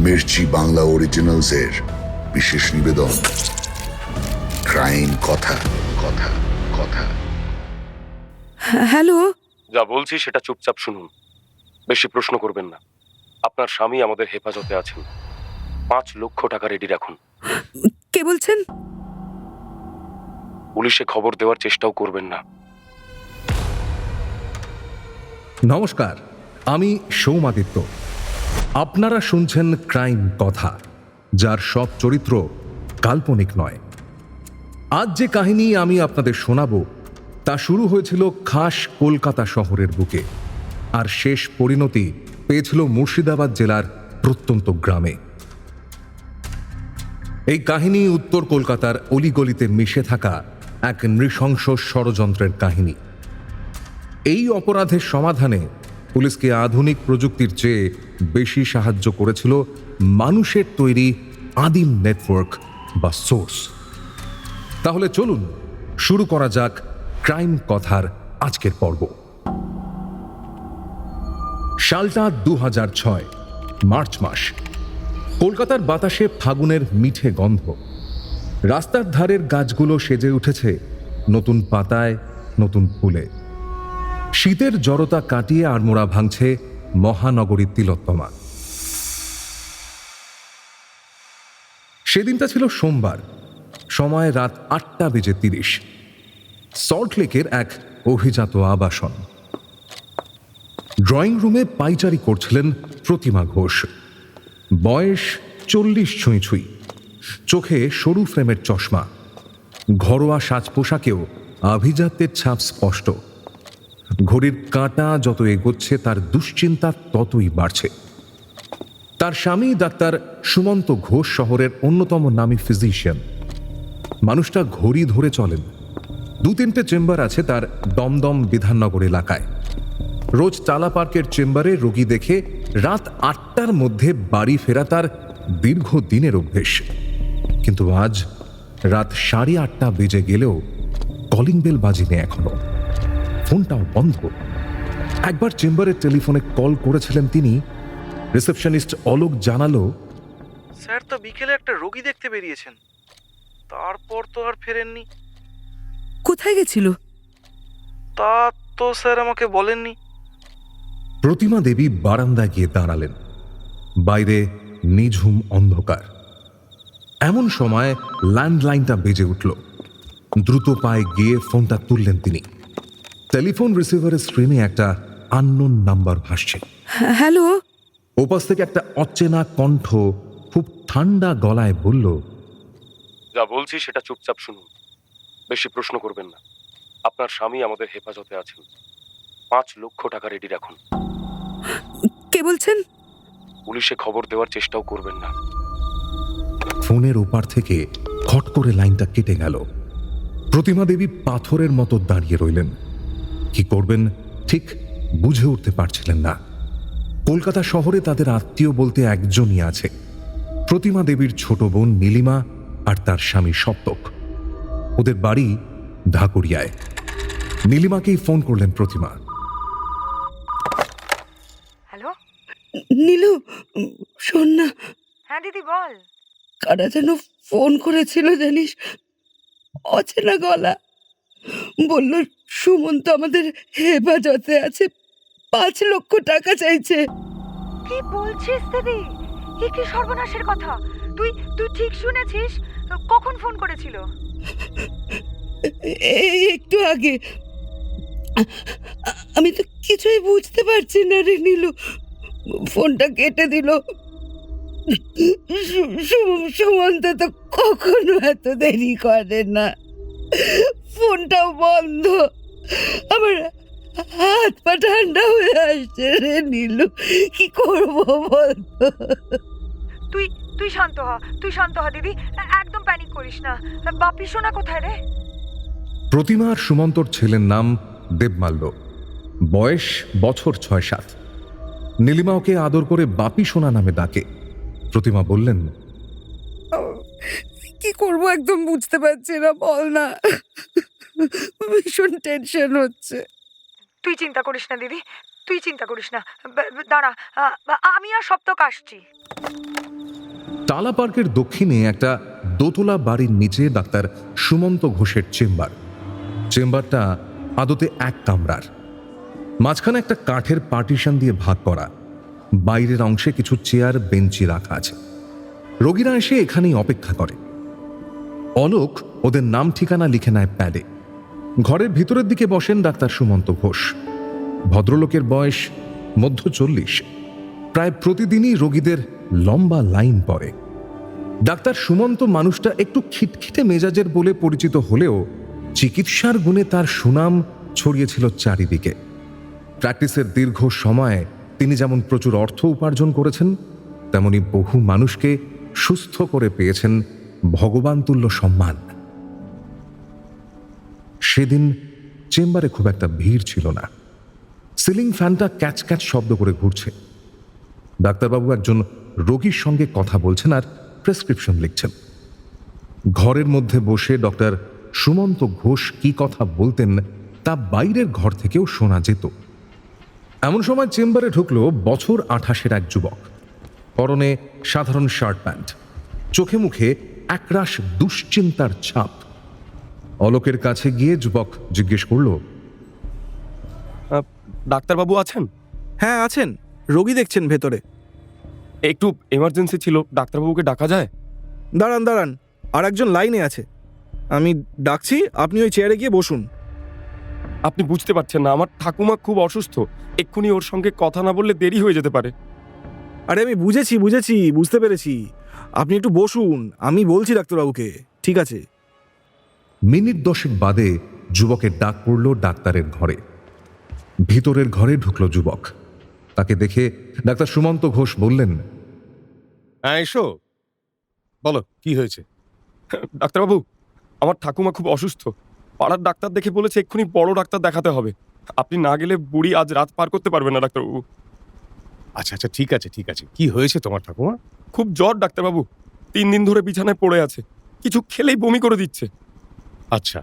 মির্চি বাংলা অরিজিনালসের বিশেষ নিবেদন ক্রাইম কথা কথা কথা। হ্যালো, যা বলছি সেটা চুপচাপ শুনুন, বেশি প্রশ্ন করবেন না। আপনার স্বামী আমাদের হেফাজতে আছেন, 5 লক্ষ টাকা রেডি রাখুন। কে বলছেন? পুলিশে খবর দেওয়ার চেষ্টাও করবেন না। নমস্কার, আমি সৌমাদিত্য। আপনারা শুনছেন ক্রাইম কথা, যার সব চরিত্র কাল্পনিক নয়। আজ যে কাহিনী আমি আপনাদের শোনাবো তা শুরু হয়েছিল খাস কলকাতা শহরের বুকে, আর শেষ পরিণতি পেয়েছিল মুর্শিদাবাদ জেলার প্রত্যন্ত গ্রামে। এই কাহিনী উত্তর কলকাতার অলিগলিতে মিশে থাকা এক নৃশংস ষড়যন্ত্রের কাহিনী। এই অপরাধের সমাধানে পুলিশকে আধুনিক প্রযুক্তির চেয়ে বেশি সাহায্য করেছিল মানুষের তৈরি আদিম নেটওয়ার্ক বা সোর্স। তাহলে চলুন শুরু করা যাক ক্রাইম কথার আজকের পর্ব। সালটা 2006 মার্চ মাস। কলকাতার বাতাসে ফাগুনের মিঠে গন্ধ। রাস্তার ধারের গাছগুলো সেজে উঠেছে নতুন পাতায়, নতুন ফুলে। শীতের জড়তা কাটিয়ে আড়মোড়া ভাঙছে মহানগরীর তিলোত্তমা। সেদিনটা ছিল সোমবার, সময় রাত 8:30। সল্টলেকের এক অভিজাত আবাসন। ড্রয়িং রুমে পাইচারি করছিলেন প্রতিমা ঘোষ। বয়স 40 ছুঁই ছুঁই, চোখে সরু ফ্রেমের চশমা। ঘরোয়া সাজ পোশাকেও আভিজাত্যের ছাপ স্পষ্ট। ঘড়ির কাঁটা যত এগোচ্ছে তার দুশ্চিন্তা ততই বাড়ছে। তার স্বামী ডাক্তার সুমন্ত ঘোষ শহরের অন্যতম নামী ফিজিশিয়ান। মানুষটা ঘড়ি ধরে চলেন। 2-3টে চেম্বার আছে তার দমদম বিধাননগর এলাকায়। রোজ টালা পার্কের চেম্বারে রোগী দেখে রাত 8টার মধ্যে বাড়ি ফেরা তার দীর্ঘদিনের অভ্যেস। কিন্তু আজ রাত 8:30 বেজে গেলেও কলিং বেল বাজেনি এখনো, ফোনটাও বন্ধ। একবার চেম্বারের টেলিফোনে কল করেছিলেন তিনি। রিসেপশনিস্ট অলোক জানালো, স্যার তো বিকেলে একটা রোগী দেখতে বেরিয়েছেন, তারপর তো আর ফেরেননি। কোথায় গেছিল? তা তো স্যার আমাকে বলেননি। প্রতিমা দেবী বারান্দায় গিয়ে দাঁড়ালেন। বাইরে নিঝুম অন্ধকার। এমন সময় ল্যান্ডলাইনটা বেজে উঠল। দ্রুত পায়ে গিয়ে ফোনটা তুললেন তিনি। টেলিফোন রিসিভারের স্ক্রিনে একটা আননোন নাম্বার ভাসছে। হ্যালো, ওপাশ থেকে একটা অচেনা কণ্ঠ খুব ঠান্ডা গলায় বলল, যা বলছি সেটা চুপচাপ শুনুন, বেশি প্রশ্ন করবেন না। আপনার স্বামী আমাদের হেফাজতে আছেন, 5 লক্ষ টাকা রেডি রাখুন। কে বলছেন? পুলিশে খবর দেওয়ার চেষ্টাও করবেন না। ফোনের ওপার থেকে খট করে লাইনটা কেটে গেল। প্রতিমা দেবী পাথরের মতো দাঁড়িয়ে রইলেন। কি করবেন ঠিক বুঝে উঠতে পারছিলেন না। কলকাতা শহরে তাদের আত্মীয় বলতে একজনই আছে, প্রতিমা দেবীর ছোট বোন নীলিমা আর তার স্বামী সপ্তক। ওদের বাড়ি ঢাকুরিয়ায়। নীলিমাকেই ফোন করলেন প্রতিমা। হ্যালো। নীলু, শোন না, হ্যাঁ দিদি বল। কারা যেন ফোন করেছিল জানিস? অচেনা গলা। বলল সুমন্ত আমাদের হেফাজতে আছে, 5 লক্ষ টাকা চাইছে। কি বলছিস দিদি? এ কি সর্বনাশের কথা! তুই তুই ঠিক শুনেছিস? কখন ফোন করেছিল? এই একটু আগে। আমি তো কিছুই বুঝতে পারছি না রে নীলু। ফোনটা কেটে দিল। সুমন্ত তো কখনো এত দেরি করে না। ফোনটাও বন্ধ। আমার হাত পা ঠান্ডা হয়ে আসছে রে নীলু। কি করবো বলতো? তুই তুই শান্ত হ, তুই শান্ত হ দিদি, একদম প্যানিক করিস না। বাপি সোনা কোথায় রে? প্রতিমা আর সুমন্তর ছেলের নাম দেবমাল্য। বয়স বছর 6-7। নীলিমা ওকে আদর করে বাপি সোনা নামে ডাকে। প্রতিমা বললেন, কি করব একদম বুঝতে পারছি না, বল না। ভীষণ টেনশন হচ্ছে। তুই চিন্তা করিস না দিদি, তুই চিন্তা করিস না। দাঁড়া, আমি আর সপ্তক আসছি। টালা পার্কের দক্ষিণে একটা দোতলা বাড়ির নিচে ডাক্তার সুমন্ত ঘোষের চেম্বার। চেম্বারটা আদতে এক কামরার, মাঝখানে একটা কাঠের পার্টিশন দিয়ে ভাগ করা। বাইরের অংশে কিছু চেয়ার বেঞ্চি রাখা আছে। রোগীরা এসে এখানেই অপেক্ষা করে। অলোক ওদের নাম ঠিকানা লিখে নেয় প্যাডে। ঘরের ভিতরের দিকে বসেন ডাক্তার সুমন্ত ঘোষ। ভদ্রলোকের বয়স মধ্য 40। প্রায় প্রতিদিনই রোগীদের লম্বা লাইন পড়ে। ডাক্তার সুমন্ত মানুষটা একটু খিটখিটে মেজাজের বলে পরিচিত হলেও চিকিৎসার গুণে তার সুনাম ছড়িয়েছিল চারিদিকে। প্র্যাকটিসের দীর্ঘ সময়ে তিনি যেমন প্রচুর অর্থ উপার্জন করেছেন, তেমনি বহু মানুষকে সুস্থ করে পেয়েছেন ভগবানতুল্য সম্মান। সেদিন চেম্বারে খুব একটা ভিড় ছিল না। সিলিং ফ্যানটা ক্যাচ ক্যাচ শব্দ করে ঘুরছে। ডাক্তারবাবু একজন রোগীর সঙ্গে কথা বলছেন আর প্রেসক্রিপশন লিখছেন। ঘরের মধ্যে বসে ডক্টর সুমন্ত ঘোষ কি কথা বলতেন তা বাইরের ঘর থেকেও শোনা যেত। এমন সময় চেম্বারে ঢুকলো বছর 28-এর এক যুবক। পরনে সাধারণ শার্ট প্যান্ট, চোখে মুখে একরাশ দুশ্চিন্তার ছাপ। অলোকের কাছে গিয়ে যুবক জিজ্ঞেস করল, ডাক্তারবাবু আছেন? হ্যাঁ আছেন, রোগী দেখছেন ভেতরে। একটু এমার্জেন্সি ছিল, ডাক্তারবাবুকে ডাকা যায়? দাঁড়ান দাঁড়ান, আর একজন লাইনে আছে, আমি ডাকছি, আপনি ওই চেয়ারে গিয়ে বসুন। আপনি বুঝতে পারছেন না, আমার ঠাকুমা খুব অসুস্থ। এক্ষুনি ওর সঙ্গে কথা না বললে দেরি হয়ে যেতে পারে। আরে আমি বুঝেছি, বুঝতে পেরেছি, আপনি একটু বসুন, আমি বলছি ডাক্তারবাবুকে। ঠিক আছে। মিনিট 10 বাদে যুবকের ডাক পড়ল ডাক্তারের ঘরে। ভিতরের ঘরে ঢুকলো যুবক। তাকে দেখে ডাক্তার সুমন্ত ঘোষ বললেন, হ্যাঁ এসো, বলো কি হয়েছে? ডাক্তারবাবু, আমার ঠাকুমা খুব অসুস্থ। পাড়ার ডাক্তার দেখে বলেছে এক্ষুনি বড় ডাক্তার দেখাতে হবে। আপনি না গেলে বুড়ি আজ রাত পার করতে পারবে না ডাক্তারবাবু। আচ্ছা আচ্ছা, ঠিক আছে ঠিক আছে, কি হয়েছে তোমার ঠাকুমা? খুব জ্বর ডাক্তারবাবু, 3 দিন ধরে বিছানায় পড়ে আছে, কিছু খেলেই বমি করে দিচ্ছে। আচ্ছা,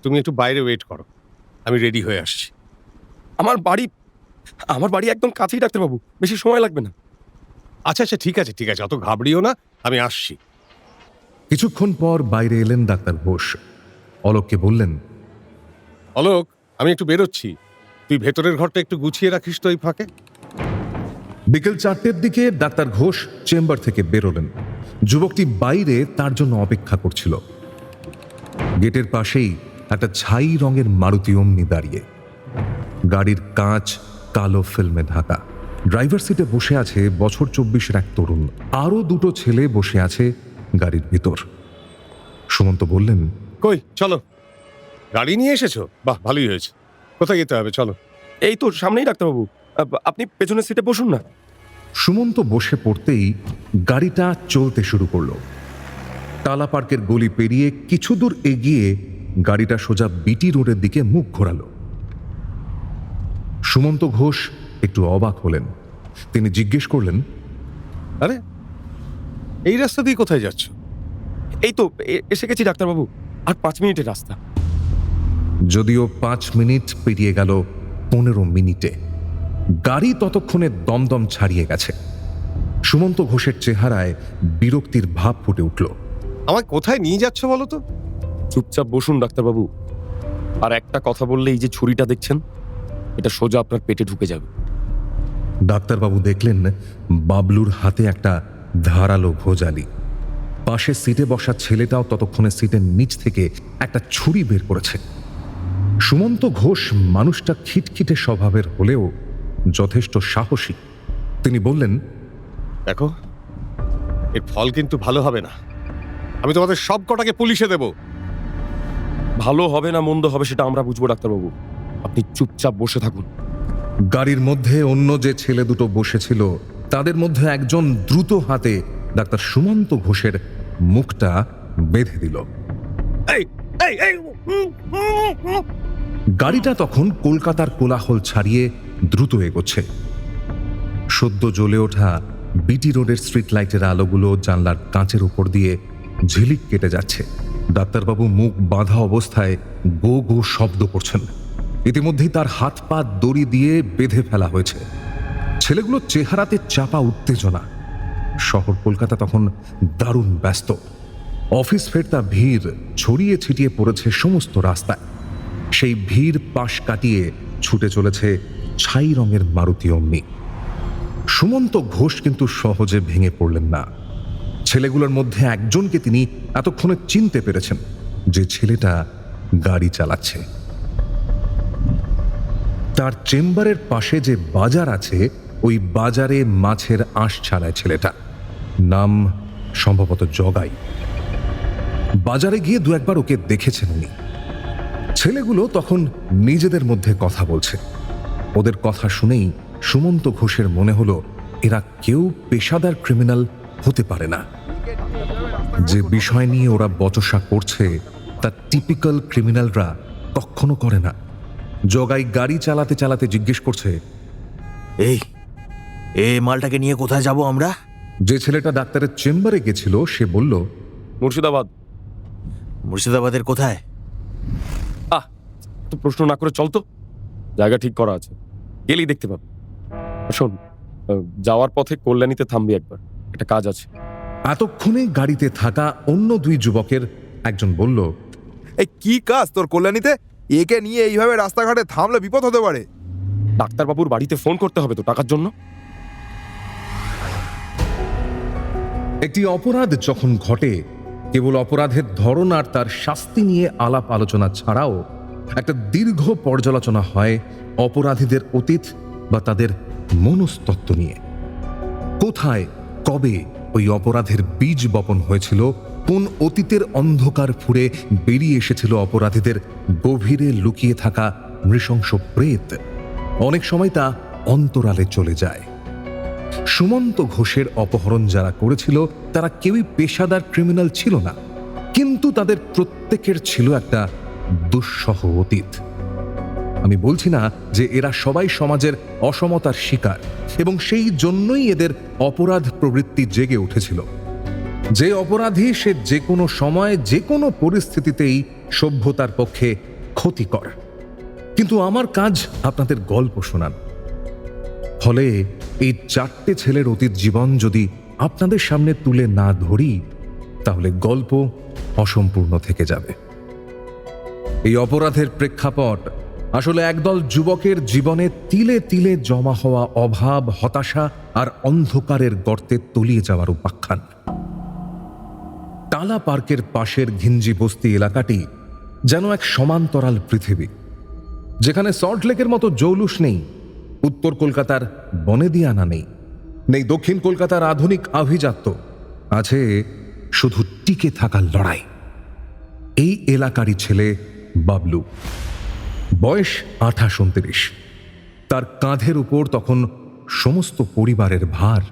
তুমি একটু বাইরে ওয়েট করো, আমি রেডি হয়ে আসছি। আমার বাড়ি একদম কাছেই ডাক্তারবাবু, বেশি সময় লাগবে না। আচ্ছা আচ্ছা, ঠিক আছে ঠিক আছে, অত ঘাবড়িও না, আমি আসছি। কিছুক্ষণ পর বাইরে এলেন ডাক্তার ঘোষ। অলোককে বললেন, অলোক, আমি একটু বেরোচ্ছি, তুই ভেতরের ঘরটা একটু গুছিয়ে রাখিস তো এই ফাঁকে। বিকেল 4টের দিকে ডাক্তার ঘোষ চেম্বার থেকে বেরোলেন। যুবকটি বাইরে তার জন্য অপেক্ষা করছিল। গেটের পাশেই একটা ছাই রঙের মারুতি ওমনি দাঁড়িয়ে। গাড়ির কাঁচ কালো ফিল্মে ঢাকা। ড্রাইভার সিটে বসে আছে বছর 24-এর এক তরুণ। আরো 2টো ছেলে বসে আছে গাড়ির ভিতর। সুমন্ত বললেন, কই চলো, গাড়ি নিয়ে এসেছো? বাহ, ভালোই হয়েছে। কোথায় যেতে হবে চলো? এই তো সামনেই ডাক্তারবাবু, আপনি পেছনের সিটে বসুন না। সুমন্ত বসে পড়তেই গাড়িটা চলতে শুরু করলো। টালা পার্কের গলি পেরিয়ে কিছু দূর এগিয়ে গাড়িটা সোজা বিটি রোডের দিকে মুখ ঘোরালো। সুমন্ত ঘোষ একটু অবাক হলেন। তিনি জিজ্ঞেস করলেন, আরে এই রাস্তা দিয়ে কোথায় যাচ্ছ? এই তো এসে গেছি ডাক্তারবাবু, আর 5 মিনিটের রাস্তা। যদিও 5 মিনিট পেরিয়ে গেল 15 মিনিটে। গাড়ি ততক্ষণে দমদম ছাড়িয়ে গেছে। সুমন্ত ঘোষের চেহারায় বিরক্তির ভাব ফুটে উঠল। আমায় কোথায় নিয়ে যাচ্ছ বলো তো? চুপচাপ বসুন ডাক্তারবাবু, আর একটা কথা বললে এই যে ছুরিটা দেখছেন, এটা সোজা আপনার পেটে ঢুকে যাবে। ডাক্তারবাবু দেখলেন বাবলুর হাতে একটা ধারালো ভোজালি। পাশে সিটে বসা ছেলেটাও ততক্ষণে সিটের নিচ থেকে একটা ছুরি বের করেছে। সুমন্ত ঘোষ মানুষটা খিটখিটে স্বভাবের হলেও যথেষ্ট সাহসী। তিনি বললেন, দেখো, এর ফল কিন্তু ভালো হবে না, আমি তোমাদের সব কটাকে পুলিশে দেব। ভালো হবে না মন্দ হবে সেটা আমরা বুঝবো ডাক্তারবাবু, আপনি চুপচাপ বসে থাকুন। গাড়ির মধ্যে অন্য যে ছেলে দুটো বসেছিল তাদের মধ্যে একজন দ্রুত হাতে ডাক্তার সুমন্ত ঘোষের মুখটা বেঁধে দিল। গাড়িটা তখন কলকাতার কোলাহল ছাড়িয়ে দ্রুত এগোচ্ছে। সদ্য জ্বলে ওঠা বিটি রোডের স্ট্রিট লাইটের আলোগুলো জানলার কাঁচের উপর দিয়ে ঝিলিক কেটে যাচ্ছে। ডাক্তারবাবু মুখ বাঁধা অবস্থায় গো গো শব্দ করছেন। ইতিমধ্যেই তার হাত পা দড়ি দিয়ে বেঁধে ফেলা হয়েছে। ছেলেগুলোর চেহারাতে চাপা উত্তেজনা। শহর কলকাতা তখন দারুণ ব্যস্ত। অফিস ফেরতা ভিড় ছড়িয়ে ছিটিয়ে পড়েছে সমস্ত রাস্তায়। সেই ভিড় পাশ কাটিয়ে ছুটে চলেছে ছাই রঙের মারুতি অমনি। সুমন্ত ঘোষ কিন্তু সহজে ভেঙে পড়লেন না। ছেলেগুলোর মধ্যে একজনকে তিনি এতক্ষণে চিনতে পেরেছেন, যে ছেলেটা গাড়ি চালাচ্ছে। তার চেম্বারের পাশে যে বাজার আছে, ওই বাজারে মাছের আঁশ ছাড়ায় ছেলেটা। নাম সম্ভবত জগাই। বাজারে গিয়ে দু একবার ওকে দেখেছেন উনি। ছেলেগুলো তখন নিজেদের মধ্যে কথা বলছে। ওদের কথা শুনেই সুমন্ত ঘোষের মনে হলো এরা কেউ পেশাদার ক্রিমিনাল হতে পারে না। যে বিষয় নিয়ে ওরা বচসা করছে তা টিপিক্যাল ক্রিমিনালরা কখনো করে না। জগাই গাড়ি চালাতে চালাতে জিজ্ঞেস করছে, এই মালটাকে নিয়ে কোথায় যাব আমরা? যে ছেলেটা ডাক্তারের চেম্বারে গেছিল সে বলল, মুর্শিদাবাদ। মুর্শিদাবাদের কোথায়? তো প্রশ্ন না করে চল তো, জায়গা ঠিক করা আছে, গেলেই দেখতে পাবি। শোন, যাওয়ার পথে কল্যাণীতে থামবি একবার, একটা কাজ আছে। এতক্ষণে গাড়িতে থাকা অন্য দুই যুবকের একজন বলল, এই কি কাজ তোর কল্যাণীতে? একে নিয়ে এইভাবে রাস্তাঘাটে থামলে বিপদ হতে পারে। ডাক্তারবাবুর বাড়িতে ফোন করতে হবে তো টাকার জন্য। একটি অপরাধ যখন ঘটে, কেবল অপরাধের ধরন আর তার শাস্তি নিয়ে আলাপ আলোচনা ছাড়াও একটা দীর্ঘ পর্যালোচনা হয় অপরাধীদের অতীত বা তাদের মনস্তত্ত্ব নিয়ে। কোথায় কবে ওই অপরাধের বীজ বপন হয়েছিল, কোন অতীতের অন্ধকার ফুঁড়ে বেরিয়ে এসেছিল অপরাধীদের গভীরে লুকিয়ে থাকা নৃশংস প্রেত, অনেক সময় তা অন্তরালে চলে যায়। সুমন্ত ঘোষের অপহরণ যারা করেছিল তারা কেউই পেশাদার ক্রিমিনাল ছিল না, কিন্তু তাদের প্রত্যেকের ছিল একটা দুঃসহ অতীত। আমি বলছি না যে এরা সবাই সমাজের অসমতার শিকার এবং সেই জন্যই এদের অপরাধ প্রবৃত্তি জেগে উঠেছিল। যে অপরাধী সে যে কোনো সময় যে কোনো পরিস্থিতিতেই সভ্যতার পক্ষে ক্ষতিকর। কিন্তু আমার কাজ আপনাদের গল্প শোনান। ফলে এই চারটে ছেলের অতীত জীবন যদি আপনাদের সামনে তুলে না ধরি, তাহলে গল্প অসম্পূর্ণ থেকে যাবে। এই অপরাধের প্রেক্ষাপট আসলে একদল যুবকের জীবনে তিলে তিলে জমা হওয়া অভাব, হতাশা আর অন্ধকারের গর্তে তলিয়ে যাওয়ার উপাখ্যান। টালা পার্কের পাশের ঘিঞ্জি বস্তি এলাকাটি যেন এক সমান্তরাল পৃথিবী, যেখানে সল্টলেকের মতো জৌলুস নেই, উত্তর কলকাতার বনেদিয়ানা নেই, নেই দক্ষিণ কলকাতার আধুনিক আভিজাত্য, আছে শুধু টিকে থাকার লড়াই। এই এলাকারই ছেলে বাবলু, বয়স 28-29। তার কাঁধের উপর তখন সমস্ত পরিবারের ভার।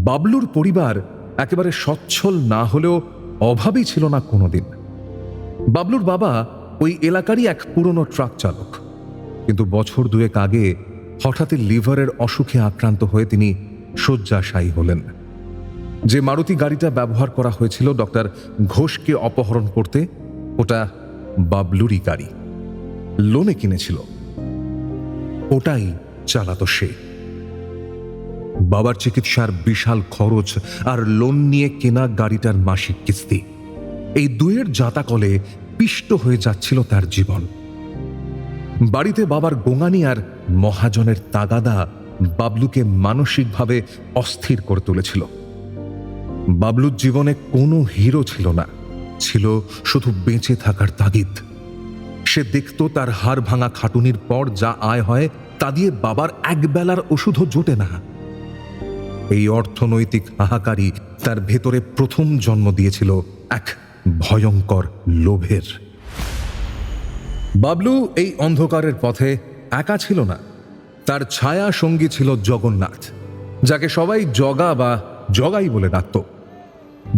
বাবলুর পরিবার একেবারে সচ্ছল না হলেও অভাবই ছিল না কোনোদিন। বাবলুর বাবা ওই এলাকারই এক পুরনো ট্রাক চালক, কিন্তু বছর দুয়েক আগে হঠাৎই লিভারের অসুখে আক্রান্ত হয়ে তিনি শয্যাশায়ী হলেন। যে মারুতি গাড়িটা ব্যবহার করা হয়েছিল ডক্টর ঘোষকে অপহরণ করতে, ওটা বাবলুরই গাড়ি, লোনে কিনেছিল, ওটাই চালাতো সে। বাবার চিকিৎসার বিশাল খরচ আর লোন নিয়ে কেনা গাড়িটার মাসিক কিস্তি, এই দুয়ের জাতাকলে পিষ্ট হয়ে যাচ্ছিল তার জীবন। বাড়িতে বাবার গোঙানি আর মহাজনের তাগাদা বাবলুকে মানসিকভাবে অস্থির করে তুলেছিল। বাবলুর জীবনে কোনো হিরো ছিল না, ছিল শুধু বেঁচে থাকার তাগিদ। সে দেখত তার হাড় ভাঙা খাটুনির পর যা আয় হয় তা দিয়ে বাবার একবেলার ওষুধও জোটে না। এই অর্থনৈতিক হাহাকারই তার ভেতরে প্রথম জন্ম দিয়েছিল এক ভয়ঙ্কর লোভের। বাবলু এই অন্ধকারের পথে একা ছিল না, তার ছায়া সঙ্গী ছিল জগন্নাথ, যাকে সবাই জগা বা জগাই বলে ডাকত।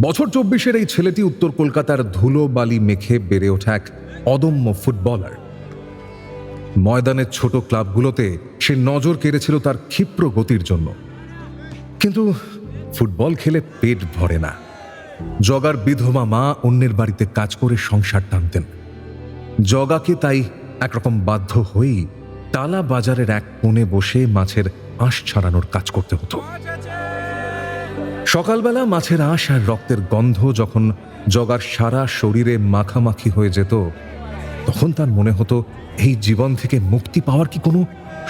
বছর 24-এর এই ছেলেটি উত্তর কলকাতার ধুলো বালি মেখে বেড়ে ওঠা এক অদম্য ফুটবলার। ময়দানের ছোট ক্লাবগুলোতে সে নজর কেড়েছিল তার ক্ষিপ্র গতির জন্য, কিন্তু ফুটবল খেলে পেট ভরে না। জগার বিধবা মা অন্যের বাড়িতে কাজ করে সংসার টানতেন। জগাকে তাই একরকম বাধ্য হয়েই টালা বাজারের এক কোণে বসে মাছের আঁশ ছাড়ানোর কাজ করতে হতো। সকালবেলা মাছের আঁশ আর রক্তের গন্ধ যখন জগার সারা শরীরে মাখামাখি হয়ে যেত, তখন তার মনে হতো এই জীবন থেকে মুক্তি পাওয়ার কি কোনো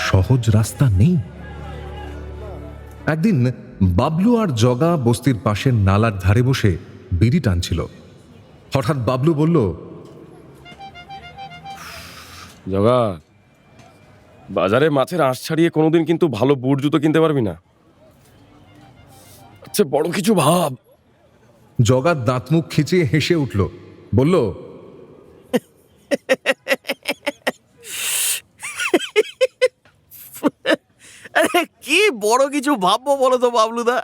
সহজ রাস্তা নেই। একদিন বাবলু আর জগা বস্তির পাশের নালার ধারে বসে বিড়ি টানছিল। হঠাৎ বাবলু বলল, জগা, বাজারে মাছের আঁশ ছাড়িয়ে কোনোদিন কিন্তু ভালো বুট জুতো কিনতে পারবি না। আচ্ছা, বড় কিছু ভাব। জগার দাঁত মুখ খিচিয়ে হেসে উঠল, বলল, আরে কি বড় কিছু ভাববো বলো তো বাবলুদা,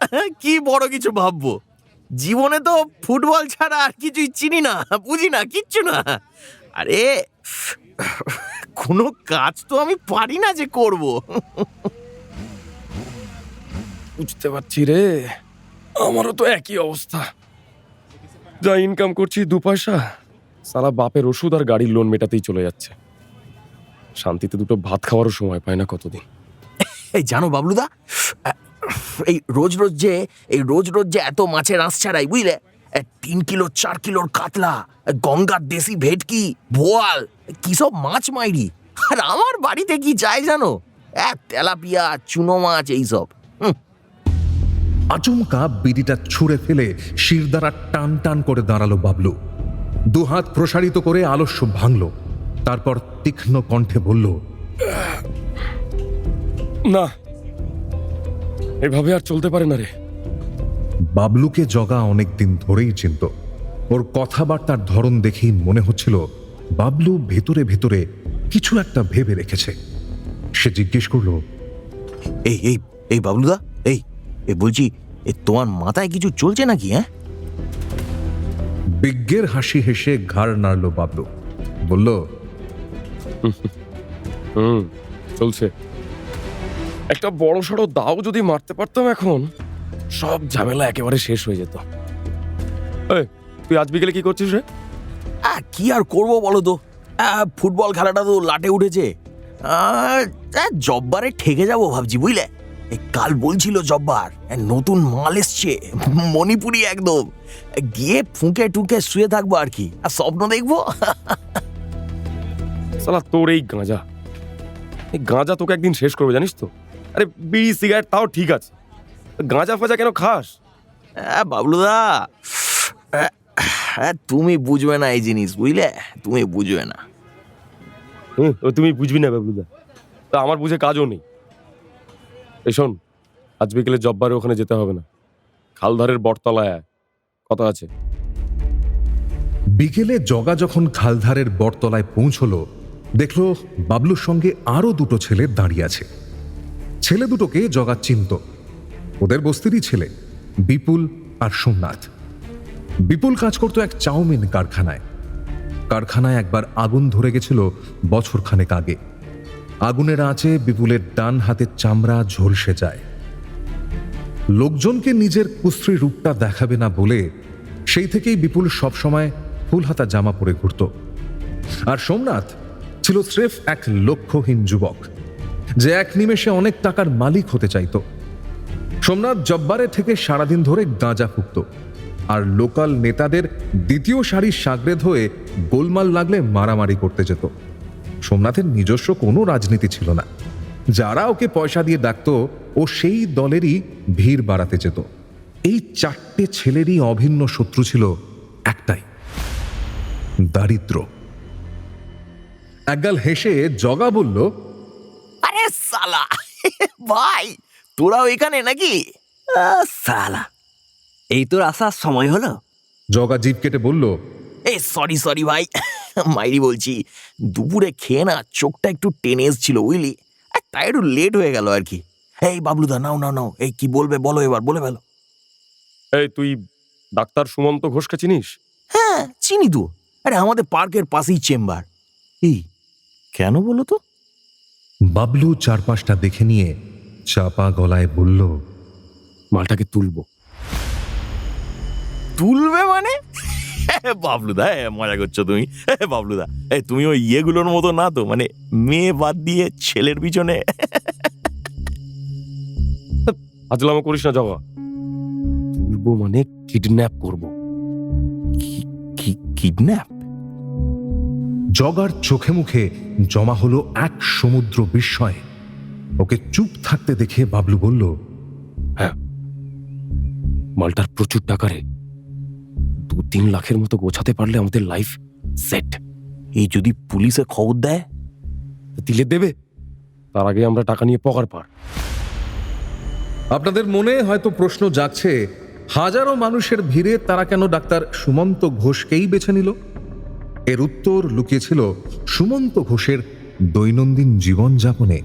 কি বড় কিছু ভাববো? জীবনে তো ফুটবল ছাড়া আর কিছুই চিনি না, বুঝি না, কিচ্ছু না। আরে কোনো কাজ তো আমি পারি না যে করব। বুঝতে পারছি রে, আমারও তো একই অবস্থা। যা ইনকাম করছি 2 পয়সা সালা বাপের ওষুধ আর গাড়ির লোন মেটাতেই চলে যাচ্ছে। শান্তিতে দুটো ভাত খাওয়ারও সময় পায় না কতদিন। এই জানো বাবলুদা, এই রোজ রোজ যে এত মাছের আঁশ ছাড়াই, বুঝলে, 3 কিলো 4 কিলোর কাতলা, গঙ্গার দেশি ভেটকি, বোয়াল, কি সব মাছ মাইরি। আর আমার বাড়িতে কি চাই জানো? তেলাপিয়া, চুনো মাছ, এইসব। আচমকা বিড়িটা ছুঁড়ে ফেলে শিরদাঁড়া টান টান করে দাঁড়ালো বাবলু। 2 হাত প্রসারিত করে আলস্য ভাঙল। তারপর তীক্ষ্ণ কণ্ঠে বলল, না, এভাবে আর চলতে পারে না রে। বাবলুকে জগা অনেকদিন ধরেই চিনত। ওর কথাবার্তার ধরন দেখেই মনে হচ্ছিল বাবলু ভেতরে ভেতরে কিছু একটা ভেবে রেখেছে। সে জিজ্ঞেস করলো, এই এই এই বাবলুদা, এই বলছি, তোমার মাথায় কিছু চলছে নাকি? বিজ্ঞের হাসি হেসে ঘাড় নাড়ল বাবলু, বলল, চলছে। একটা বড় সড়ো দাও যদি মারতে পারতাম এখন, সব ঝামেলা একেবারে শেষ হয়ে যেত। এই, তুই আজ বিকেলে কি করছিস রে? কি আর করবো বলো তো, ফুটবল খেলাটা তো লাটে উঠেছে। জব্বারে ঠেকে যাবো ভাবছি, বুঝলে। কাল বলছিল জব্বার নতুন মাল এসছে, মণিপুরি একদম, গিয়ে ফুঁকে টুকে শুয়ে থাকবো আর কি, আর স্বপ্ন দেখবো। সালা তোর এই গাঁজা তোকে একদিন শেষ করবে, জানিস তো। আরে বিড়ি সিগারেট তাও ঠিক আছে, গাঁজা ফাজা কেন খাস? বাবলুদা, তুমি বুঝবে না এই জিনিস, বুঝলে, তুমি বুঝবে না। তুমি বুঝবি না বাবলুদা, তা আমার বুঝে কাজও নেই। এই শোন, আজ বিকেলে জব্বারের ওখানে যেতে হবে না, খালধারের বটতলায় কথা আছে। বিকেলে জগা যখন খালধারের বটতলায় পৌঁছলো, দেখলো বাবলুর সঙ্গে আরো 2 ছেলে দাঁড়িয়ে আছে। ছেলে দুটোকে জগা চিনত। ওদের বস্তিরই ছেলে, বিপুল আর সোমনাথ। বিপুল কাজ করতো এক চাউমিন কারখানায়। কারখানায় একবার আগুন ধরে গেছিল বছরখানেক আগে। আগুনের আঁচে বিপুলের ডান হাতের চামড়া ঝলসে যায়। লোকজনকে নিজের কুশ্রী রূপটা দেখাবে না বলে সেই থেকেই বিপুল সবসময় ফুলহাতা জামা পরে ঘুরত। আর সোমনাথ ছিল স্রেফ এক লক্ষ্যহীন যুবক, যে এক নিমেষে অনেক টাকার মালিক হতে চাইত। সোমনাথ জব্বারে থেকে সারাদিন ধরে গাঁজা ফুঁকত, আর লোকাল নেতাদের 2য় সারির সাগরেদ হয়ে গোলমাল লাগলে মারামারি করতে যেত। সোমনাথের নিজস্ব কোনো রাজনীতি ছিল না। যারা ওকে পয়সা দিয়ে ডাকত, ও সেই দলেরই ভিড় বাড়াতে যেত। এই 4টে ছেলেরই অভিন্ন শত্রু ছিল একটাই, দারিদ্র। একগাল হেসে জগা বলল, আরে সালা, ভাই তোরাও এখানে নাকি? সালা, এই তোর আসার সময় হলো? জগা জিভ কেটে বলল, সরি ভাই, মাইরি বলছি। দুপুরে খেয়ে না চোখটা একটু টেনে এসছিল, বুঝলি, তাই একটু লেট হয়ে গেল আর কি। এই বাবলুদা, নাও, এই কি বলবে বলো, এবার বলে ফেলো। এই, তুই ডাক্তার সুমন্ত ঘোষকে চিনিস? হ্যাঁ চিনি তো, আরে আমাদের পার্কের পাশেই চেম্বার। এই কেন বলো তো? বাবলু চারপাশটা দেখে নিয়ে চাপা গলায় বলল, মালটাকে তুলবো। তুলবে মানে? বাবলুদা, মজা করছো তুমি। বাবলুদা, তুমি ওই ইয়েগুলোর মতো না তো, মানে মেয়ে বাদ দিয়ে ছেলের পিছনে। আজলামো করিস না জগা, তুলবো মারবো মানে কিডন্যাপ করব। কিডন্যাপ? জগার চোখে মুখে জমা হলো এক সমুদ্র বিস্ময়। ওকে চুপ থাকতে দেখে বাবলু বলল, হ্যাঁ, মালটার প্রচুর টাকা রে। 2-3 লাখের মতো গোছাতে পারলে আমাদের লাইফ সেট। এই যদি পুলিশে খবর দেয়? দিলে দেবে, তার আগে আমরা টাকা নিয়ে পকার পার। আপনাদের মনে হয়তো প্রশ্ন জাগছে, হাজারো মানুষের ভিড়ে তারা কেন ডাক্তার সুমন্ত ঘোষকেই বেছে নিল? এর উত্তর লুকিয়েছিল সুমন্ত ঘোষের দৈনন্দিন জীবনযাপনে।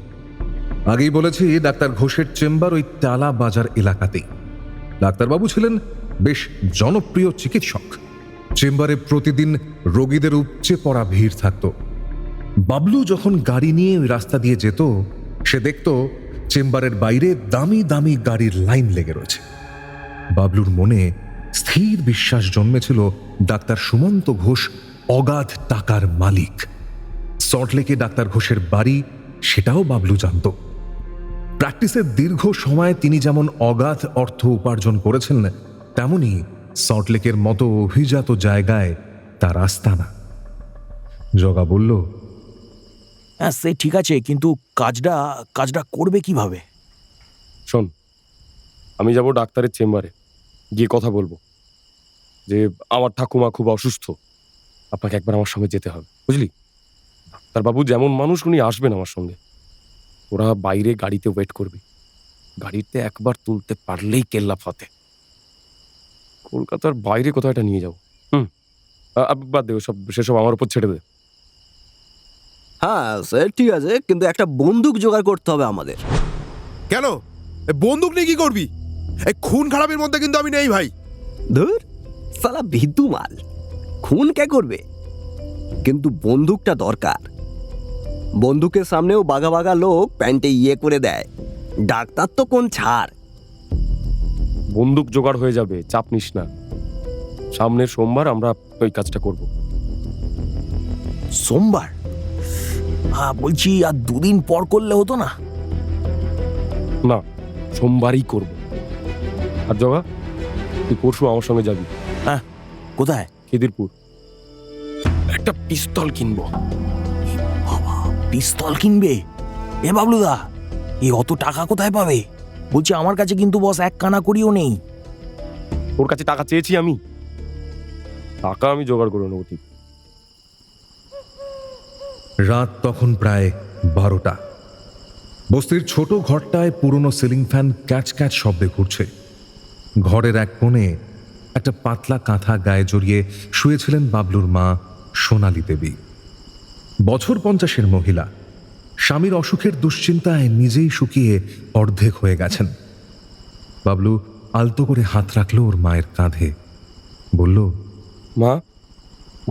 আগেই বলেছি, ডাক্তার ঘোষের চেম্বার ওই টালা বাজার এলাকাতেই। ডাক্তারবাবু ছিলেন বেশ জনপ্রিয় চিকিৎসক। চেম্বারে প্রতিদিন রোগীদের উপচে পড়া ভিড় থাকত। বাবলু যখন গাড়ি নিয়ে ওই রাস্তা দিয়ে যেত, সে দেখত চেম্বারের বাইরে দামি দামি গাড়ির লাইন লেগে রয়েছে। বাবলুর মনে স্থির বিশ্বাস জন্মেছিল ডাক্তার সুমন্ত ঘোষ অগাধ টাকার মালিক। সল্টলেকে ডাক্তার ঘোষের বাড়ি, সেটাও বাবলু জানত। প্র্যাকটিসের দীর্ঘ সময় তিনি যেমন অগাধ অর্থ উপার্জন করেছেন, তেমনি সল্টলেকের মতো অভিজাত জায়গায় তার আস্তানা। জগা বলল, হ্যাঁ সে ঠিক আছে, কিন্তু কাজটা করবে কিভাবে? শোন, আমি যাব ডাক্তারের চেম্বারে, গিয়ে কথা বলবো যে আমার ঠাকুমা খুব অসুস্থ, আপনাকে একবার আমার সঙ্গে যেতে হবে, বুঝলি? ডাক্তারবাবু যেমন মানুষ, উনি আসবেন আমার সঙ্গে। ওরা বাইরে গাড়িতে ওয়েট করবে। গাড়িতে একবার তুলতে পারলেই কেল্লা ফতে। কলকাতার বাইরে কোথাও এটা নিয়ে যাবো। বাদ দে, সেসব আমার উপর ছেড়ে দে। হ্যাঁ স্যার ঠিক আছে, কিন্তু একটা বন্দুক জোগাড় করতে হবে আমাদের। কেন বন্দুক নিয়ে কি করবি? এই খুন খারাপের মধ্যে কিন্তু আমি নেই ভাই। ধুর, সালা ভিদু মাল, খুন কে করবে? কিন্তু বন্দুকটা দরকার। বন্দুকের সামনেও বাঘা বাঘা লোক প্যান্টে করে দেয়। ডাক্তার তো কোন ছাড়। বন্দুক জোগাড় হয়ে যাবে, চাপ নিস না। সামনের সোমবার আমরা ওই কাজটা করব। সোমবার? বলছি আর 2 দিন পর করলে হতো না? না, সোমবারই করব। আর জগা, তুই পরশু আমার সঙ্গে যাবি। হ্যাঁ, কোথায়? খিদিরপুর। একটা পিস্তল কিনবো। বাবা, পিস্তল কিনবে? এ বাবলুদা, এই অত টাকা কোথায় পাবে? বলছি আমার কাছে কিন্তু বস 1 কানা করিও নেই। ওর কাছে টাকা চেয়েছি আমি? টাকা আমি জোগাড় করে নেবো। ঠিক। রাত তখন প্রায় 12টা। বস্তির ছোট ঘরটায় পুরনো সিলিং ফ্যান ক্যাচ ক্যাচ শব্দে ঘুরছে। ঘরের এক কোণে একটা পাতলা কাঁথা গায়ে জড়িয়ে শুয়েছিলেন বাবলুর মা সোনালী দেবী। বছর 50-এর মহিলা, স্বামীর অসুখের দুশ্চিন্তায় নিজেই শুকিয়ে অর্ধেক হয়ে গেছেন। বাবলু আলতো করে হাত রাখলো ওর মায়ের কাঁধে, বলল, মা,